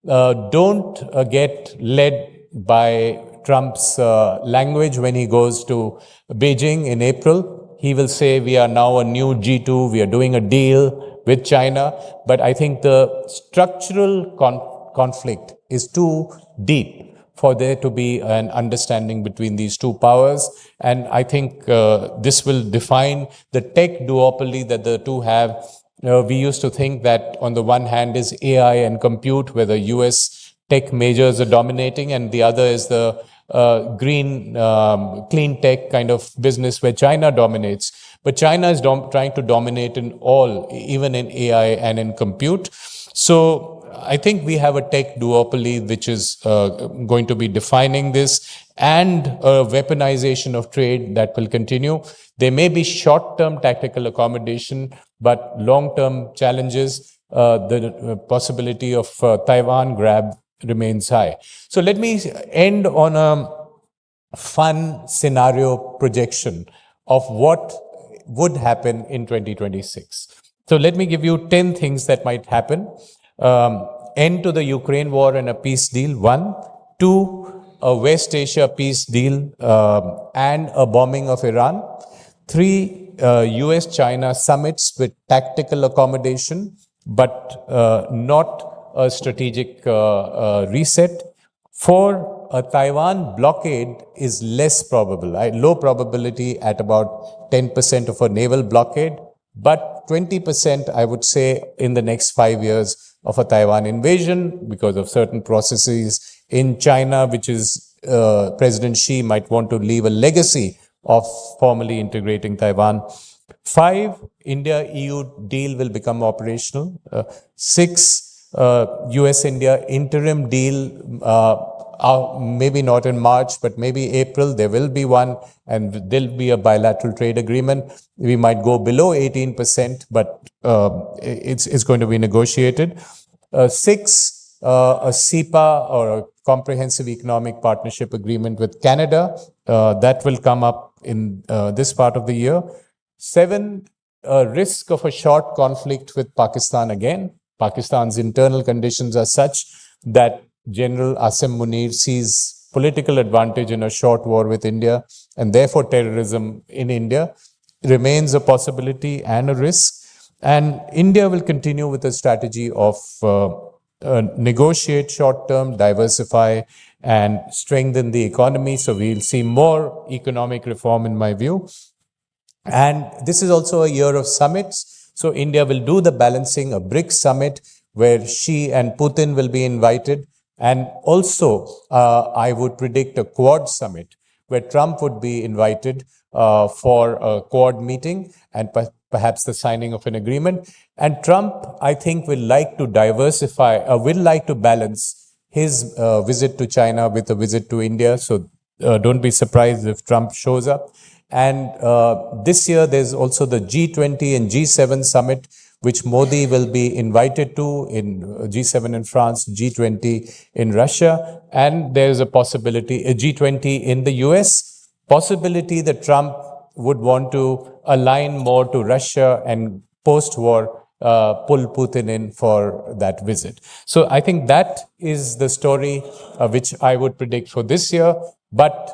Don't get led by Trump's language when he goes to Beijing in April. He will say we are now a new G2, we are doing a deal with China. But I think the structural conflict is too deep for there to be an understanding between these two powers. And I think this will define the tech duopoly that the two have. We used to think that on the one hand is AI and compute, where the US tech majors are dominating, and the other is the green, clean tech kind of business where China dominates. But China is trying to dominate in all, even in AI and in compute. So I think we have a tech duopoly which is going to be defining this, and a weaponization of trade that will continue. There may be short-term tactical accommodation, but long-term challenges, the possibility of Taiwan grab remains high. So let me end on a fun scenario projection of what would happen in 2026. So let me give you 10 things that might happen. End to the Ukraine war and a peace deal, 1. 2, a West Asia peace deal and a bombing of Iran. 3, US-China summits with tactical accommodation, but not a strategic reset. 4, a Taiwan blockade is less probable, low probability at about 10% of a naval blockade, but 20%, I would say, in the next 5 years of a Taiwan invasion because of certain processes in China, which is President Xi might want to leave a legacy of formally integrating Taiwan. 5, India-EU deal will become operational. 6, US-India interim deal, maybe not in March, but maybe April, there will be one, and there'll be a bilateral trade agreement. We might go below 18%, but it's going to be negotiated. 6, a CEPA, or a Comprehensive Economic Partnership Agreement with Canada. That will come up in this part of the year. 7, a risk of a short conflict with Pakistan again. Pakistan's internal conditions are such that General Asim Munir sees political advantage in a short war with India, and therefore terrorism in India remains a possibility and a risk. And India will continue with a strategy of negotiate short-term, diversify, and strengthen the economy. So we'll see more economic reform, in my view. And this is also a year of summits. So India will do the balancing, a BRICS summit where Xi and Putin will be invited. And also, I would predict a Quad summit where Trump would be invited for a Quad meeting and perhaps the signing of an agreement. And Trump, I think, will like to diversify, will like to balance his visit to China with a visit to India. So don't be surprised if Trump shows up. And this year, there's also the G20 and G7 summit, which Modi will be invited to, in G7 in France, G20 in Russia. And there's a possibility, a G20 in the US, possibility that Trump would want to align more to Russia and post-war pull Putin in for that visit. So I think that is the story which I would predict for this year. But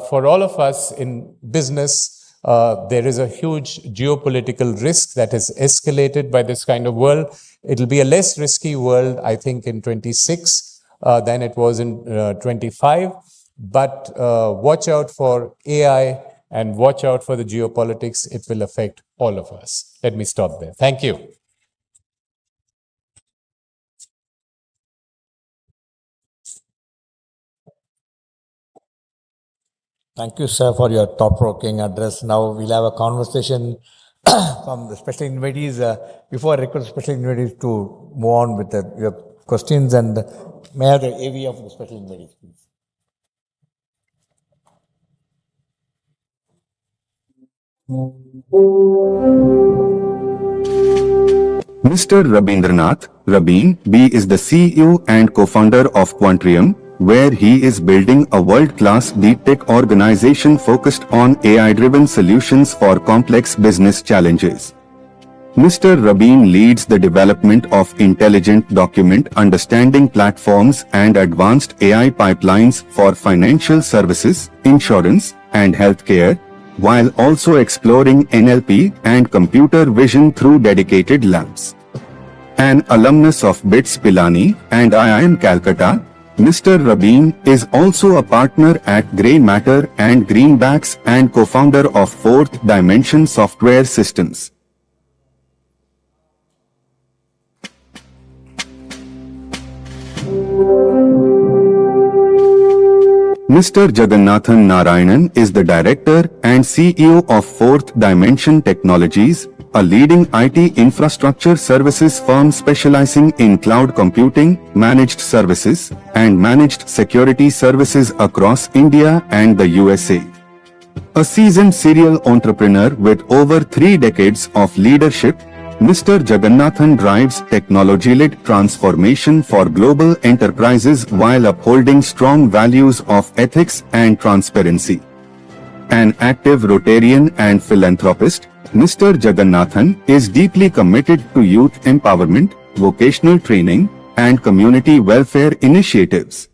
for all of us in business, there is a huge geopolitical risk that is escalated by this kind of world. It'll be a less risky world, I think, in 26 than it was in 25. But watch out for AI and watch out for the geopolitics. It will affect all of us. Let me stop there. Thank you. Thank you, sir, for your thought-provoking address. Now we'll have a conversation from the special invitees. Before I request special invitees to move on with your questions, and may I have the AV of the special invitees, please. Mr. Rabindranath, Rabin, B is the CEO and co-founder of Quantrium, where he is building a world-class deep tech organization focused on AI-driven solutions for complex business challenges. Mr. Rabin leads the development of intelligent document understanding platforms and advanced AI pipelines for financial services, insurance, and healthcare, while also exploring NLP and computer vision through dedicated labs. An alumnus of BITS Pilani and IIM Calcutta, Mr. Rabin is also a partner at Grey Matter and Greenbacks and co-founder of Fourth Dimension Software Systems. Mr. Jagannathan Narayanan is the Director and CEO of Fourth Dimension Technologies, a leading IT infrastructure services firm specializing in cloud computing, managed services, and managed security services across India and the USA. A seasoned serial entrepreneur with over 3 decades of leadership, Mr. Jagannathan drives technology-led transformation for global enterprises while upholding strong values of ethics and transparency. An active Rotarian and philanthropist, Mr. Jagannathan is deeply committed to youth empowerment, vocational training, and community welfare initiatives.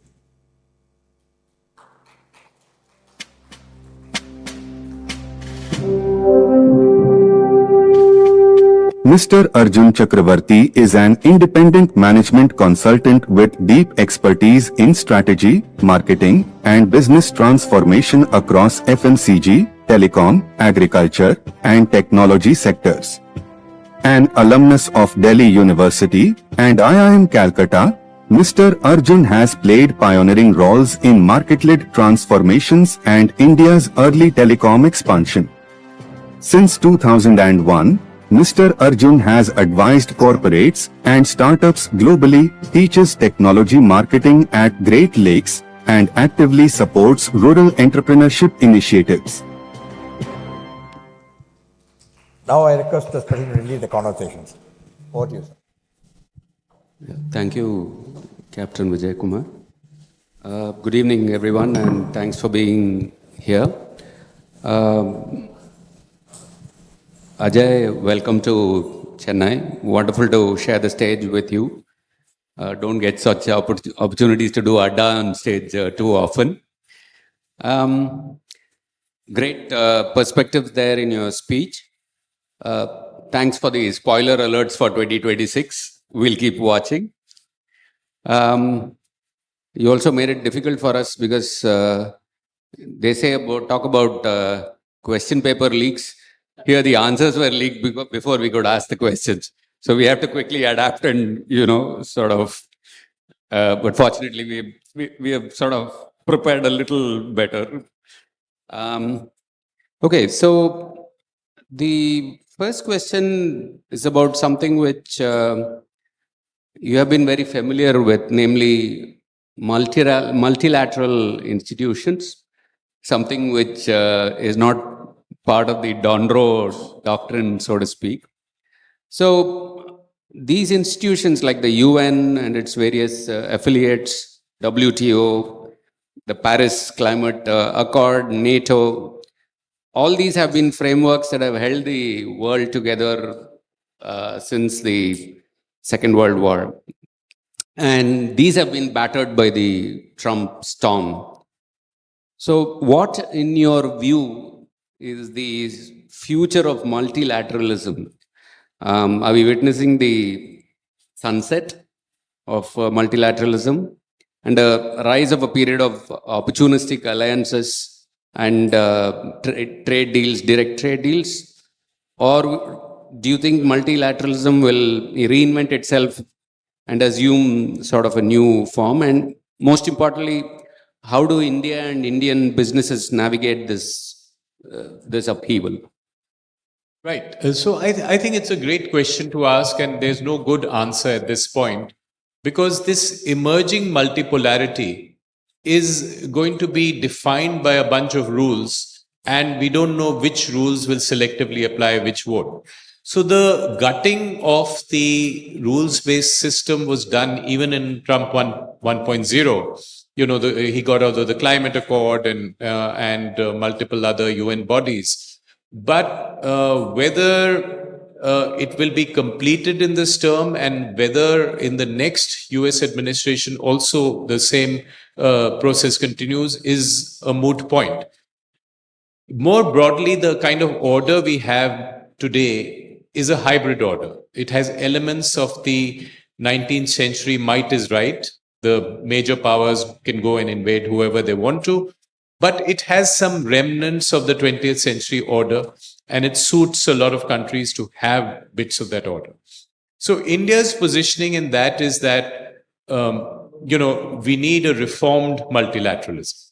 Mr. Arjun Chakraverti is an independent management consultant with deep expertise in strategy, marketing, and business transformation across FMCG, telecom, agriculture, and technology sectors. An alumnus of Delhi University and IIM Calcutta, Mr. Arjun has played pioneering roles in market-led transformations and India's early telecom expansion. Since 2001, Mr. Arjun has advised corporates and startups globally, teaches technology marketing at Great Lakes, and actively supports rural entrepreneurship initiatives. Now I request the President to lead the conversations. Over to you, sir. Thank you, Captain Vijay Kumar. Good evening, everyone, and thanks for being here. Ajay, welcome to Chennai. Wonderful to share the stage with you. Don't get such opportunities to do Adda on stage too often. Great perspectives there in your speech. Thanks for the spoiler alerts for 2026. We'll keep watching. You also made it difficult for us because they say talk about question paper leaks. Here the answers were leaked before we could ask the questions. So we have to quickly adapt and, sort of, but fortunately we have sort of prepared a little better. Okay, so the first question is about something which you have been very familiar with, namely multilateral institutions, something which is not part of the Donroe doctrine, so to speak. So these institutions like the UN and its various affiliates, WTO, the Paris Climate Accord, NATO, all these have been frameworks that have held the world together since the Second World War. And these have been battered by the Trumpstorm. So what, in your view, is the future of multilateralism? Are we witnessing the sunset of multilateralism and a rise of a period of opportunistic alliances and trade deals, direct trade deals? Or do you think multilateralism will reinvent itself and assume sort of a new form? And most importantly, how do India and Indian businesses navigate this upheaval? Right. So I think it's a great question to ask, and there's no good answer at this point, because this emerging multipolarity is going to be defined by a bunch of rules, and we don't know which rules will selectively apply, which won't. So the gutting of the rules-based system was done even in Trump 1.0. He got out of the Climate Accord and multiple other UN bodies. But whether it will be completed in this term, and whether in the next US administration also the same process continues is a moot point. More broadly, the kind of order we have today is a hybrid order. It has elements of the 19th century might is right. The major powers can go and invade whoever they want to. But it has some remnants of the 20th century order, and it suits a lot of countries to have bits of that order. So India's positioning in that is that, we need a reformed multilateralism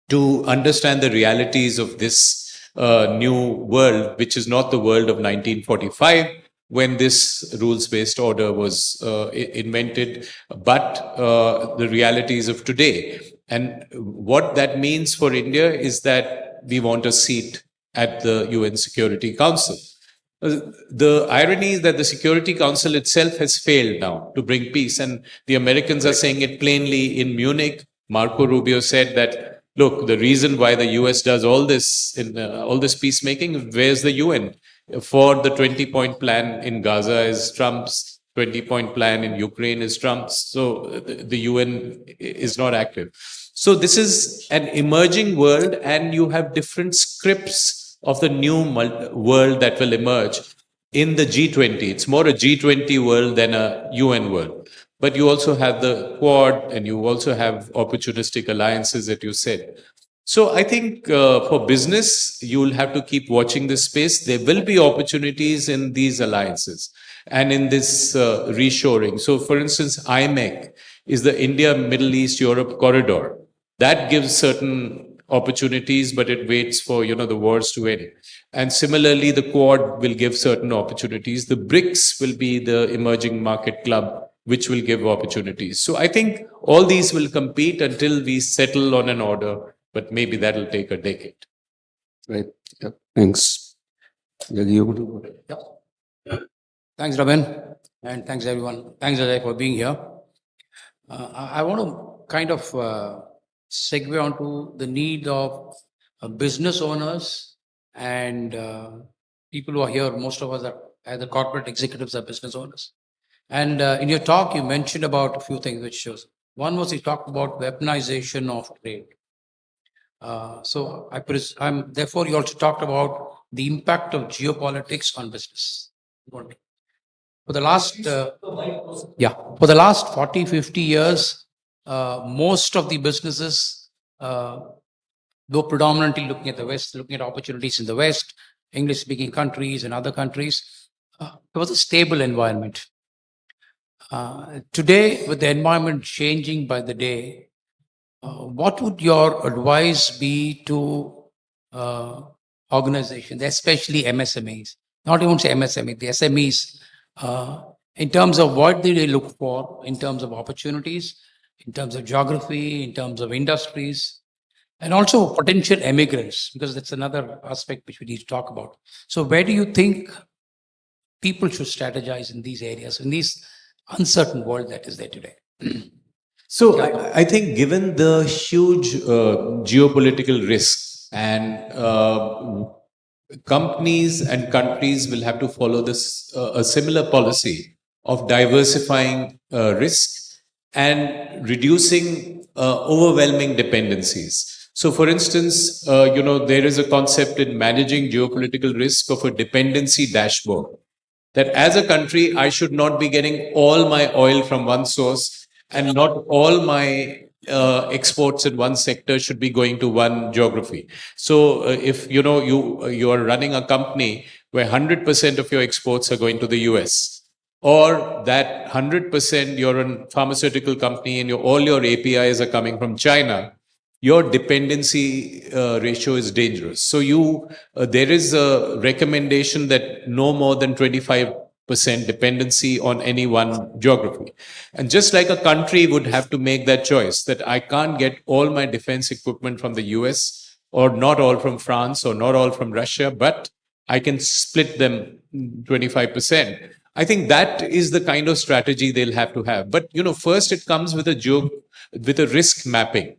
to understand the realities of this new world, which is not the world of 1945, when this rules-based order was invented, but the realities of today. And what that means for India is that we want a seat at the UN Security Council. The irony is that the Security Council itself has failed now to bring peace, and the Americans are saying it plainly in Munich. Marco Rubio said that, look, the reason why the US does all this all this peacemaking, where's the UN? For the 20-point plan in Gaza is Trump's, 20-point plan in Ukraine is Trump's. So the UN is not active. So this is an emerging world, and you have different scripts of the new world that will emerge in the G20. It's more a G20 world than a UN world. But you also have the Quad, and you also have opportunistic alliances that you said. So I think for business, you'll have to keep watching this space. There will be opportunities in these alliances and in this reshoring. So for instance, IMEC is the India, Middle East, Europe corridor. That gives certain opportunities, but it waits for, the wars to end. And similarly, the Quad will give certain opportunities. The BRICS will be the emerging market club, which will give opportunities. So I think all these will compete until we settle on an order, but maybe that'll take a decade. Right. Yeah. Thanks. Thanks, Rabin, and thanks everyone. Thanks, Ajay, for being here. I want to kind of segue onto the need of business owners and people who are here. Most of us are either corporate executives or business owners. And in your talk, you mentioned about a few things which shows. One was you talked about weaponization of trade. Therefore, you also talked about the impact of geopolitics on business. For the last 40, 50 years, most of the businesses, though predominantly looking at the West, looking at opportunities in the West, English-speaking countries and other countries, it was a stable environment. Today, with the environment changing by the day, what would your advice be to organizations, especially MSMEs? Not even say MSME, the SMEs, in terms of what do they look for in terms of opportunities, in terms of geography, in terms of industries, and also potential immigrants, because that's another aspect which we need to talk about. So where do you think people should strategize in these areas, in this uncertain world that is there today? So I think given the huge geopolitical risks, and companies and countries will have to follow this a similar policy of diversifying risk and reducing overwhelming dependencies. So for instance, there is a concept in managing geopolitical risk of a dependency dashboard, that as a country, I should not be getting all my oil from one source, and not all my exports in one sector should be going to one geography. So if you are running a company where 100% of your exports are going to the US, or that 100% you're a pharmaceutical company and all your APIs are coming from China, your dependency ratio is dangerous. So there is a recommendation that no more than 25% dependency on any one geography. And just like a country would have to make that choice, that I can't get all my defense equipment from the US, or not all from France, or not all from Russia, but I can split them 25%. I think that is the kind of strategy they'll have to have. But, first it comes with a risk mapping.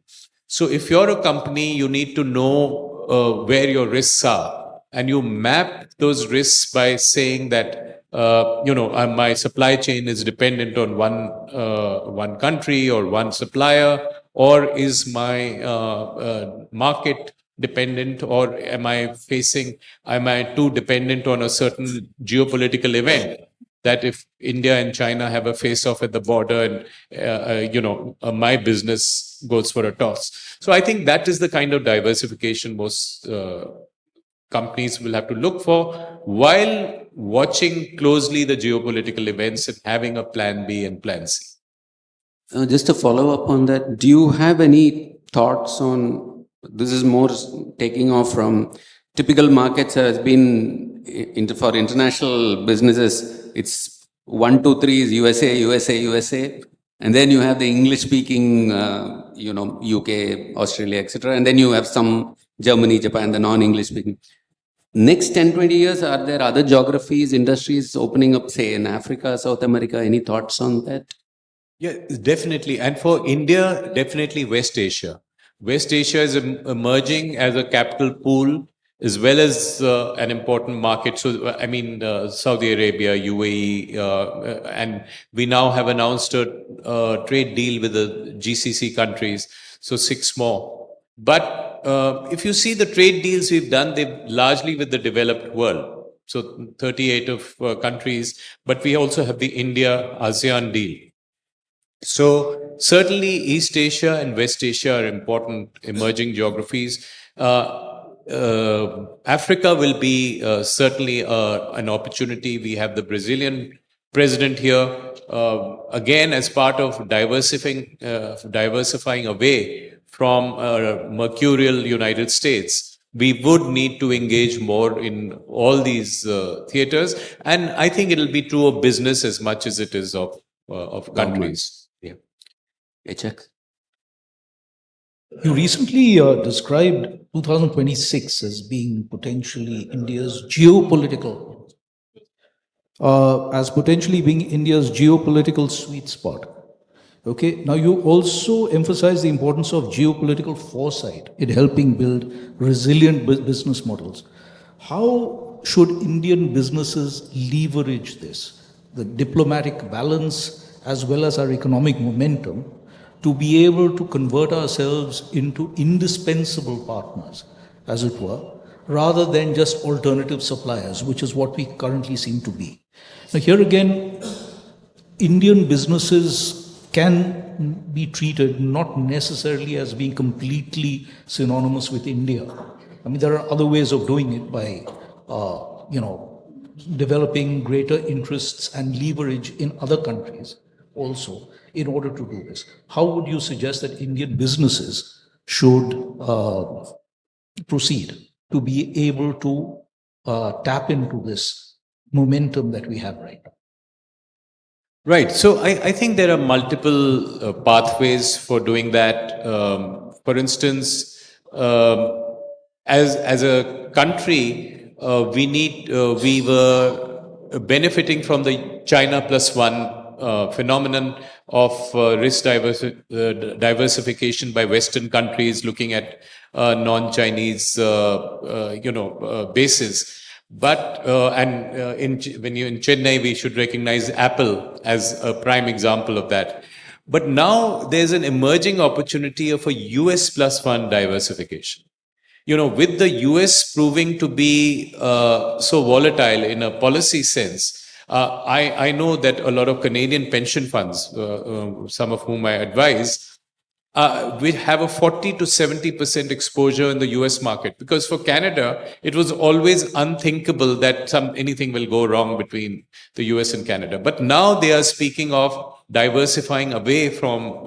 So if you're a company, you need to know where your risks are. and you map those risks by saying that, my supply chain is dependent on one country or one supplier, or is my market dependent, or am I too dependent on a certain geopolitical event? That if India and China have a face-off at the border, and my business goes for a toss. So I think that is the kind of diversification most companies will have to look for, while watching closely the geopolitical events and having a plan B and plan C. Just to follow up on that, do you have any thoughts on, this is more taking off from typical markets has been for international businesses, it's 1, 2, 3 is USA, and then you have the English speaking, UK, Australia, etc. And then you have some Germany, Japan, the non-English speaking. Next 10, 20 years, are there other geographies, industries opening up, say in Africa, South America? Any thoughts on that? Yeah, definitely. And for India, definitely West Asia. West Asia is emerging as a capital pool, as well as an important market. So, Saudi Arabia, UAE, and we now have announced a trade deal with the GCC countries, so 6 more. But if you see the trade deals we've done, they're largely with the developed world. So 38 of countries, but we also have the India-ASEAN deal. So certainly East Asia and West Asia are important emerging geographies. Africa will be certainly an opportunity. We have the Brazilian president here, again, as part of diversifying away from mercurial United States. We would need to engage more in all these theaters, and I think it'll be true of business as much as it is of countries. Yeah. Ajay? You recently described 2026 as being potentially India's geopolitical, sweet spot. Okay. Now you also emphasize the importance of geopolitical foresight in helping build resilient business models. How should Indian businesses leverage this, the diplomatic balance as well as our economic momentum, to be able to convert ourselves into indispensable partners, as it were, rather than just alternative suppliers, which is what we currently seem to be? Now, here again, Indian businesses can be treated not necessarily as being completely synonymous with India. I mean, there are other ways of doing it by, developing greater interests and leverage in other countries also in order to do this. How would you suggest that Indian businesses should proceed to be able to tap into this momentum that we have right now? Right. So I think there are multiple pathways for doing that. For instance, as a country, we were benefiting from the China plus one phenomenon of risk diversification by Western countries looking at non-Chinese, bases. But when you're in Chennai, we should recognize Apple as a prime example of that. But now there's an emerging opportunity of a US plus one diversification. With the US proving to be so volatile in a policy sense, I know that a lot of Canadian pension funds, some of whom I advise, we have a 40 to 70% exposure in the US market, because for Canada, it was always unthinkable that anything will go wrong between the US and Canada. But now they are speaking of diversifying away from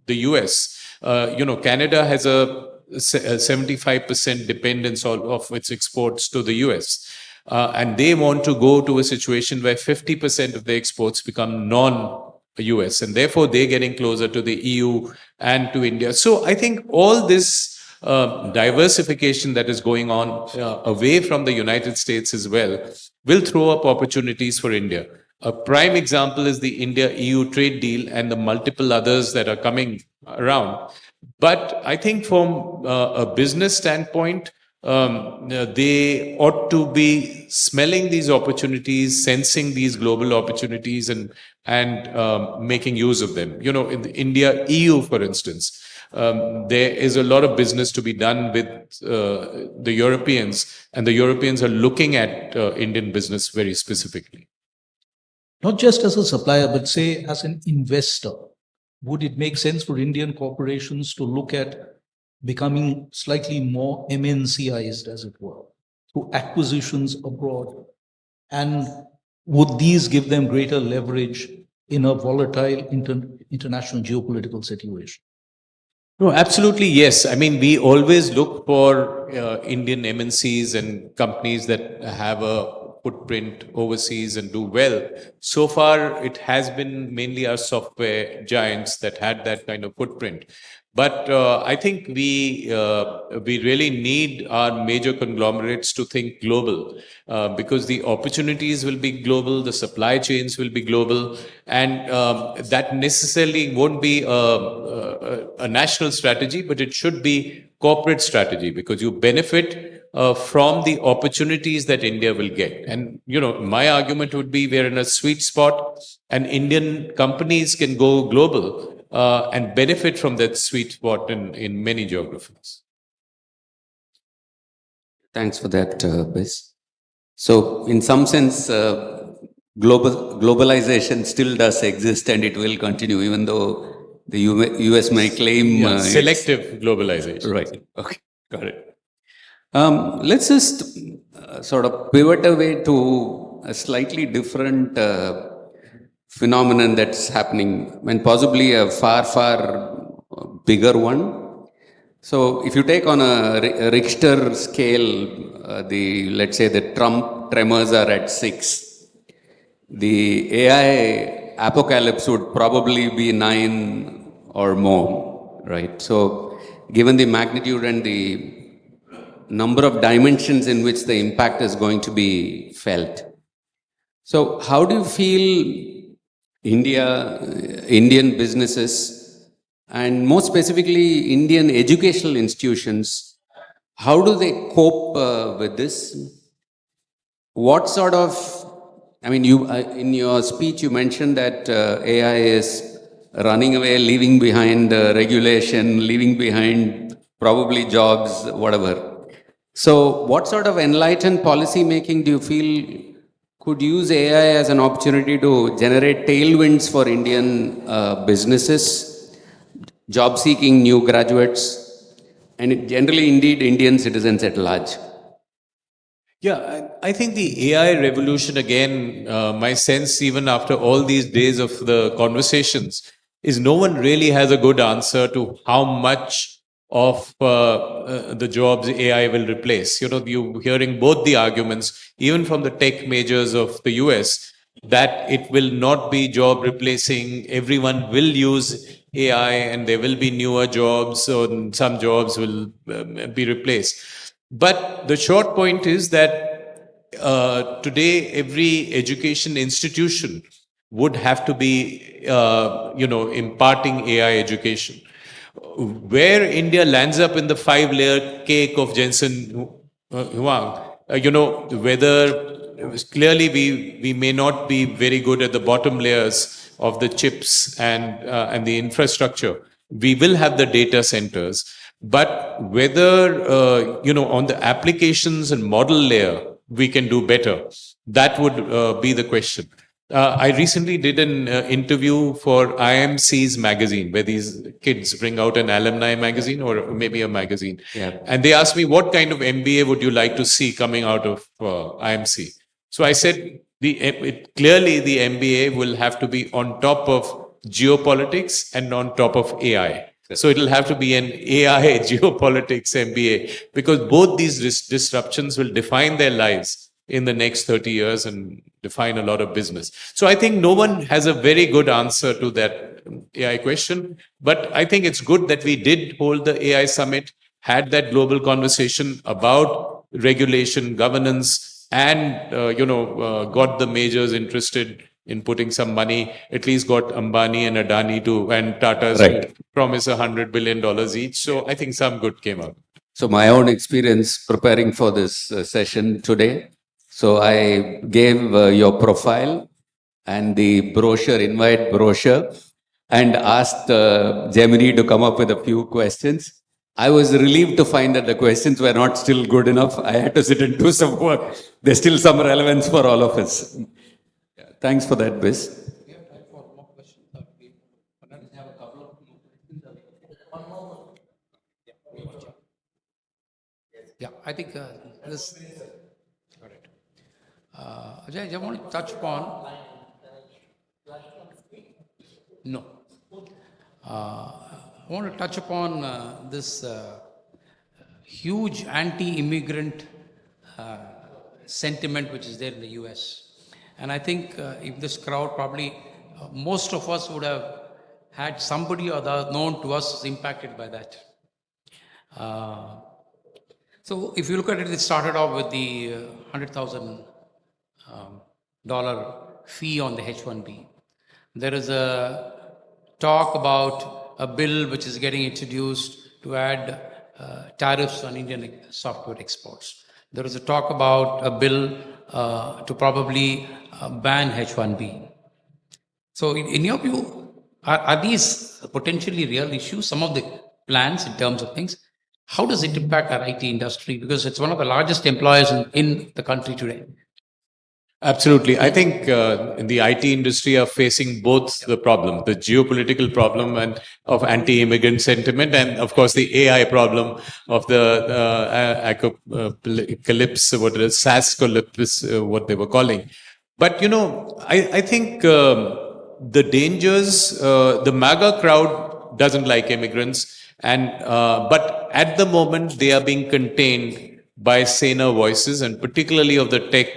the US. Canada has a 75% dependence of its exports to the US. And they want to go to a situation where 50% of their exports become non-US, and therefore they're getting closer to the EU and to India. So I think all this diversification that is going on away from the United States as well will throw up opportunities for India. A prime example is the India-EU trade deal and the multiple others that are coming around. But I think from a business standpoint, they ought to be smelling these opportunities, sensing these global opportunities, and making use of them. You know, in the India, EU, for instance, there is a lot of business to be done with the Europeans, and the Europeans are looking at Indian business very specifically. Not just as a supplier, but say as an investor, would it make sense for Indian corporations to look at becoming slightly more MNCized, as it were, through acquisitions abroad? And would these give them greater leverage in a volatile international geopolitical situation? No, absolutely, yes. I mean, we always look for Indian MNCs and companies that have a footprint overseas and do well. So far, it has been mainly our software giants that had that kind of footprint. But I think we really need our major conglomerates to think global, because the opportunities will be global, the supply chains will be global, and that necessarily won't be a national strategy, but it should be corporate strategy, because you benefit from the opportunities that India will get. And, you know, my argument would be we're in a sweet spot, and Indian companies can go global and benefit from that sweet spot in many geographies. Thanks for that, Bis. So, in some sense, globalization still does exist and it will continue, even though the US may claim selective globalization. Right. Okay. Got it. Let's just sort of pivot away to a slightly different phenomenon that's happening, and possibly a far, far bigger one. So, if you take on a Richter scale, let's say the Trump tremors are at 6, the AI apocalypse would probably be 9 or more, right? So, given the magnitude and the number of dimensions in which the impact is going to be felt. So, how do you feel Indian businesses, and more specifically Indian educational institutions, how do they cope with this? What sort of, I mean, you in your speech you mentioned that AI is running away, leaving behind regulation, leaving behind probably jobs, whatever. So what sort of enlightened policy making do you feel could use AI as an opportunity to generate tailwinds for Indian businesses, job-seeking new graduates, and generally, indeed, Indian citizens at large? Yeah, I think the AI revolution, again, my sense, even after all these days of the conversations, is no one really has a good answer to how much of the jobs AI will replace. You know, you're hearing both the arguments, even from the tech majors of the US, that it will not be job replacing. Everyone will use AI and there will be newer jobs, so some jobs will be replaced. But the short point is that today every education institution would have to be, imparting AI education. Where India lands up in the 5-layer cake of Jensen Huang, whether clearly we may not be very good at the bottom layers of the chips and the infrastructure. We will have the data centers, but whether on the applications and model layer we can do better, that would be the question. I recently did an interview for IMC's magazine, where these kids bring out an alumni magazine or maybe a magazine. Yeah. And they asked me, what kind of MBA would you like to see coming out of IMC? So I said, clearly the MBA will have to be on top of geopolitics and on top of AI. So it'll have to be an AI geopolitics MBA, because both these disruptions will define their lives in the next 30 years and define a lot of business. So I think no one has a very good answer to that AI question, but I think it's good that we did hold the AI summit, had that global conversation about regulation, governance, and got the majors interested in putting some money, at least got Ambani and Adani and Tata's to promise $100 billion each. So I think some good came out. So my own experience preparing for this session today. So I gave your profile and the brochure, invite brochure, and asked Gemini to come up with a few questions. I was relieved to find that the questions were not still good enough. I had to sit and do some work. There's still some relevance for all of us. Yeah, thanks for that, Bis. Yeah, I think this. Correct. Ajay, I want to touch upon. No. I want to touch upon this huge anti-immigrant sentiment which is there in the US. And I think if this crowd probably, most of us would have had somebody or the known to us impacted by that. So if you look at it, it started off with the $100,000 fee on the H-1B. There is a talk about a bill which is getting introduced to add tariffs on Indian software exports. There is a talk about a bill to probably ban H-1B. So in your view, are these potentially real issues, some of the plans in terms of things? How does it impact our IT industry? Because it's one of the largest employers in the country today. Absolutely. I think the IT industry are facing both the problem, the geopolitical problem and of anti-immigrant sentiment, and of course the AI problem of the apocalypse, what it is, SaaScalypse, what they were calling. But I think the dangers, the MAGA crowd doesn't like immigrants, and but at the moment they are being contained by saner voices, and particularly of the tech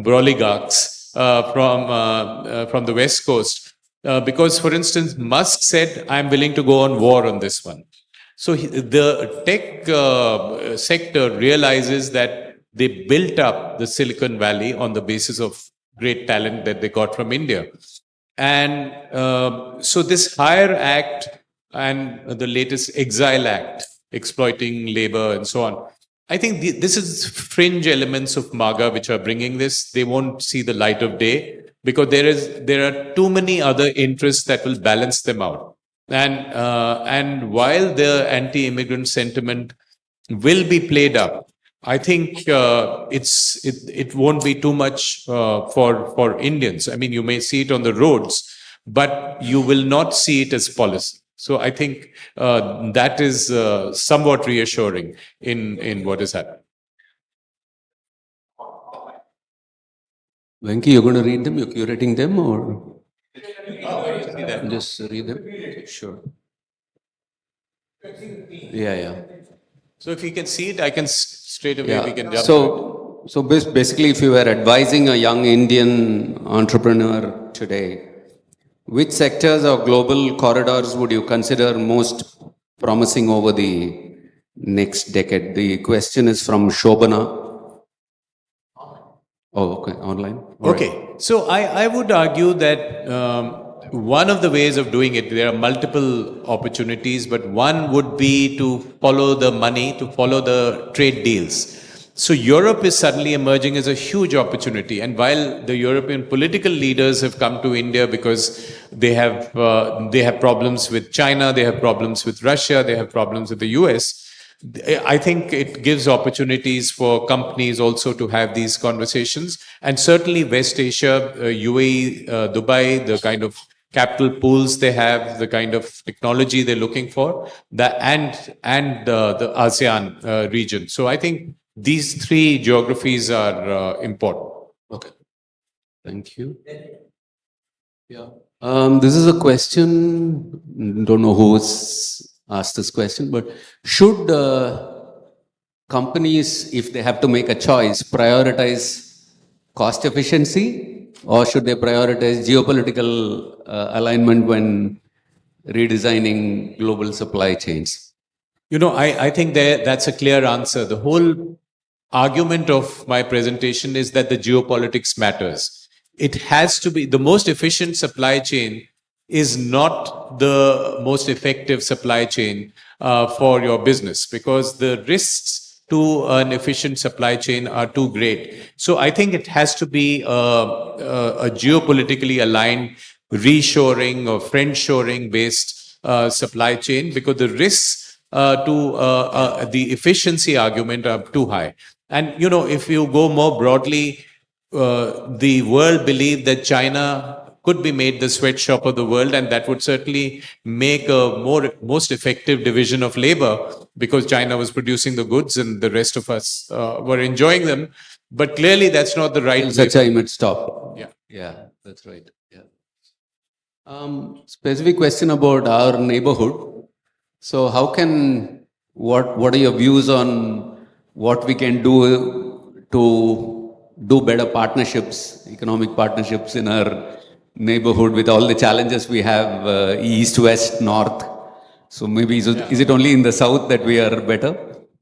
oligarchs from the West Coast. Because, for instance, Musk said, I'm willing to go on war on this one. So the tech sector realizes that they built up the Silicon Valley on the basis of great talent that they got from India. And so this Hire Act and the latest Exile Act, exploiting labor and so on, I think this is fringe elements of MAGA which are bringing this. They won't see the light of day because there are too many other interests that will balance them out. And while the anti-immigrant sentiment will be played up, I think it won't be too much for Indians. I mean, you may see it on the roads, but you will not see it as policy. So I think that is somewhat reassuring in what is happening. Venki, you're going to read them? You're curating them or? Just read them? Okay, sure. Yeah. So if you can see it, I can straight away, we can jump. So basically, if you were advising a young Indian entrepreneur today, which sectors or global corridors would you consider most promising over the next decade? The question is from Shobana. Oh, okay, online. All okay, right. So I would argue that one of the ways of doing it, there are multiple opportunities, but one would be to follow the money, to follow the trade deals. So Europe is suddenly emerging as a huge opportunity. And while the European political leaders have come to India because they have problems with China, they have problems with Russia, they have problems with the US, I think it gives opportunities for companies also to have these conversations. And certainly West Asia, UAE, Dubai, the kind of capital pools they have, the kind of technology they're looking for, and the ASEAN region. So I think these three geographies are important. Okay. Thank you. Yeah. This is a question, don't know who's asked this question, but should companies, if they have to make a choice, prioritize cost efficiency or should they prioritize geopolitical alignment when redesigning global supply chains? I think that's a clear answer. The whole argument of my presentation is that the geopolitics matters. It has to be the most efficient supply chain is not the most effective supply chain for your business, because the risks to an efficient supply chain are too great. So I think it has to be a geopolitically aligned reshoring or friendshoring based supply chain, because the risks to the efficiency argument are too high. And, if you go more broadly, the world believed that China could be made the sweatshop of the world, and that would certainly make a most effective division of labor, because China was producing the goods and the rest of us were enjoying them. But clearly, that's not the right way. Such I might stop. Yeah. Yeah, that's right. Yeah. Specific question about our neighborhood. So what are your views on what we can do to do better partnerships, economic partnerships in our neighborhood with all the challenges we have, east, west, north? So maybe is it only in the south that we are better?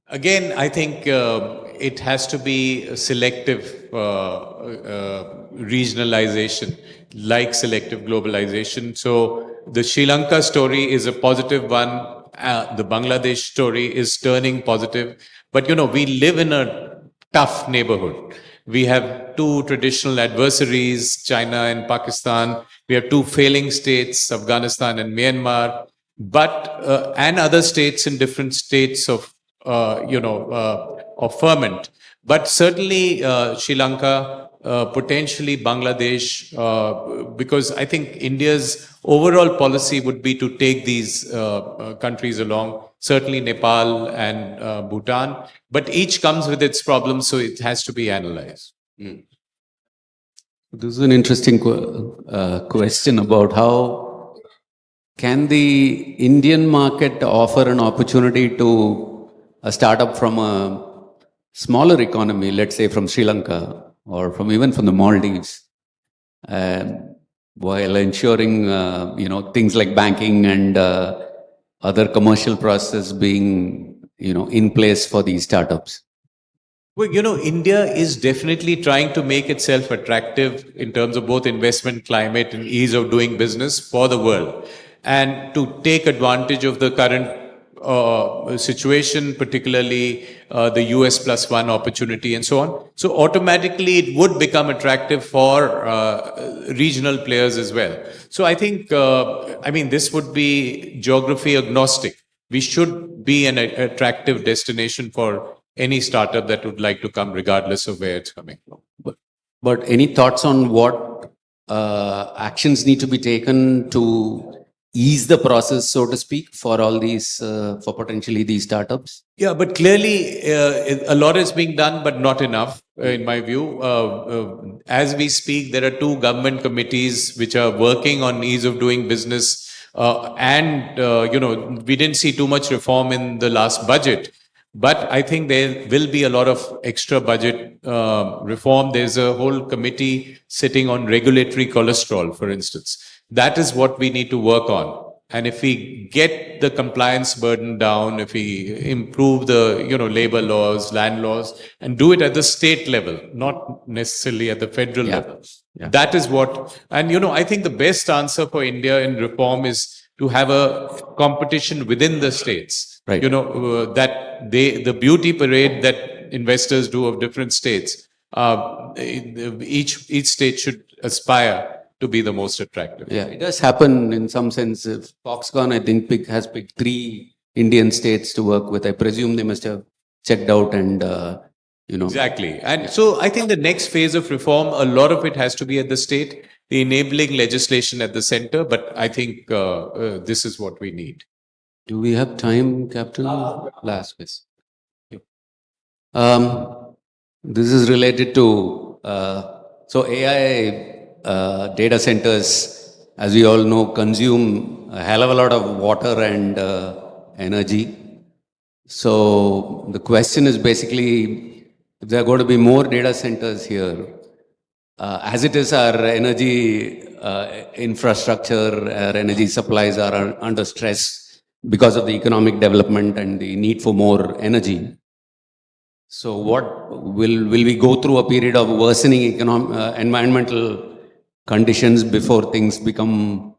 Again, I think it has to be selective regionalization, like selective globalization. So the Sri Lanka story is a positive one. The Bangladesh story is turning positive. But, we live in a tough neighborhood. We have two traditional adversaries, China and Pakistan. We have two failing states, Afghanistan and Myanmar, but and other states in different states of ferment. But certainly Sri Lanka, potentially Bangladesh, because I think India's overall policy would be to take these countries along. Certainly Nepal and Bhutan, but each comes with its problems, so it has to be analyzed. This is an interesting question about how can the Indian market offer an opportunity to a startup from a smaller economy, let's say from Sri Lanka or even from the Maldives, while ensuring things like banking and other commercial process being in place for these startups? Well, India is definitely trying to make itself attractive in terms of both investment climate and ease of doing business for the world, and to take advantage of the current situation, particularly the US +1 opportunity and so on. So automatically it would become attractive for regional players as well. So I think, this would be geography agnostic. We should be an attractive destination for any startup that would like to come, regardless of where it's coming from. But any thoughts on what actions need to be taken to ease the process, so to speak, for all these, for potentially these startups? Yeah, but clearly a lot is being done, but not enough, in my view. As we speak, there are two government committees which are working on ease of doing business. We didn't see too much reform in the last budget. But I think there will be a lot of extra budget reform. There's a whole committee sitting on regulatory cholesterol, for instance. That is what we need to work on. And if we get the compliance burden down, if we improve the labor laws, land laws, and do it at the state level, not necessarily at the federal level, that is what. And I think the best answer for India in reform is to have a competition within the states. Right. That the beauty parade that investors do of different states, each state should aspire to be the most attractive. Yeah, it does happen in some sense. If Foxconn, I think, has picked 3 Indian states to work with. I presume they must have checked out and, Exactly. And so I think the next phase of reform, a lot of it has to be at the state, the enabling legislation at the center. But I think this is what we need. Do we have time, Captain? Last question. This is related to, AI data centers, as we all know, consume a hell of a lot of water and energy. So the question is basically, if there are going to be more data centers here, as it is, our energy infrastructure, our energy supplies are under stress because of the economic development and the need for more energy. So what will we go through a period of worsening environmental conditions before things become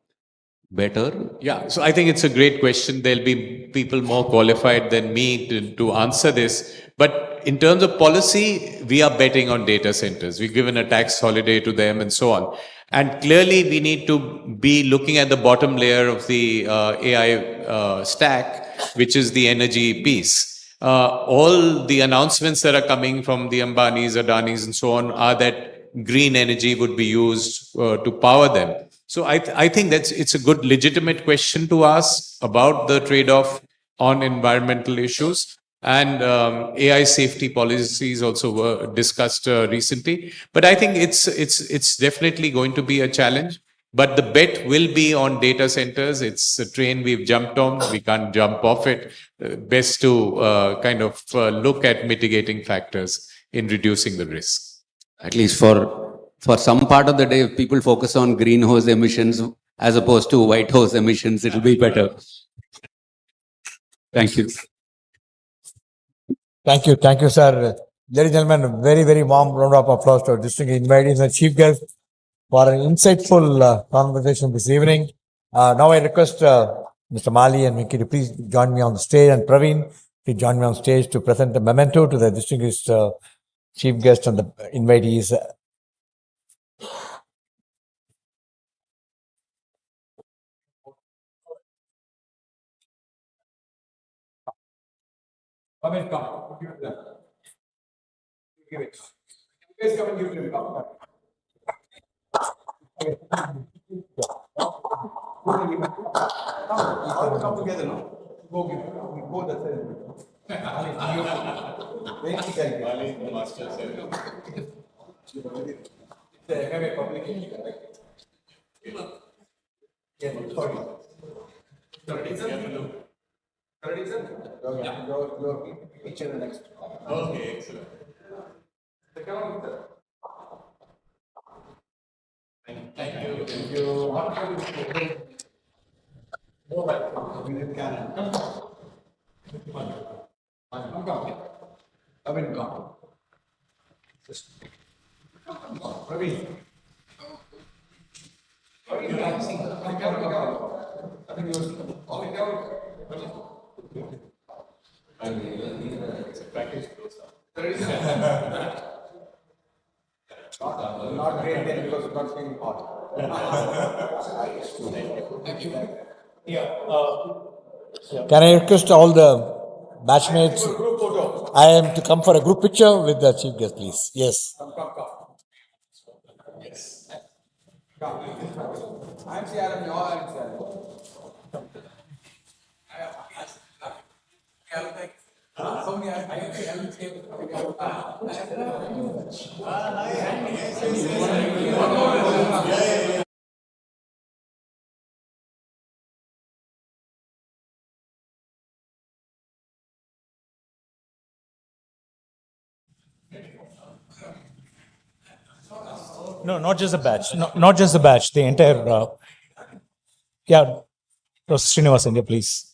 better? Yeah, so I think it's a great question. There'll be people more qualified than me to answer this. But in terms of policy, we are betting on data centers. We've given a tax holiday to them and so on. And clearly, we need to be looking at the bottom layer of the AI stack, which is the energy piece. All the announcements that are coming from the Ambanis, Adanis, and so on are that green energy would be used to power them. So I think it's a good legitimate question to ask about the trade-off on environmental issues. And AI safety policies also were discussed recently. But I think it's definitely going to be a challenge. But the bet will be on data centers. It's a train we've jumped on. We can't jump off it. Best to kind of look at mitigating factors in reducing the risk. At least for some part of the day, if people focus on greenhouse emissions as opposed to white house emissions, it'll be better. Thank you. Thank you, sir. Ladies and gentlemen, very, very warm round of applause to our distinguished invitees and chief guest for an insightful conversation this evening. Now I request Mr. Mali and Mickey to please join me on the stage, and Praveen, please join me on stage to present the memento to the distinguished chief guest and the invitees. Come and come. Give it them. Give it. You guys come and give it to them. All come together, no? Go give it. Go that side. Your picture next. Okay, excellent. Thank you. Rabin, come. Rabin. Not great then because it's not being hot. Thank you. Can I request all the batchmates? I am to come for a group picture with the chief guest, please. Yes. Come. Yes. Come. I'm CRM, you all are CRM. No, not just the batch. Not just the batch. The entire. Yeah, Professor Srinivasan, please.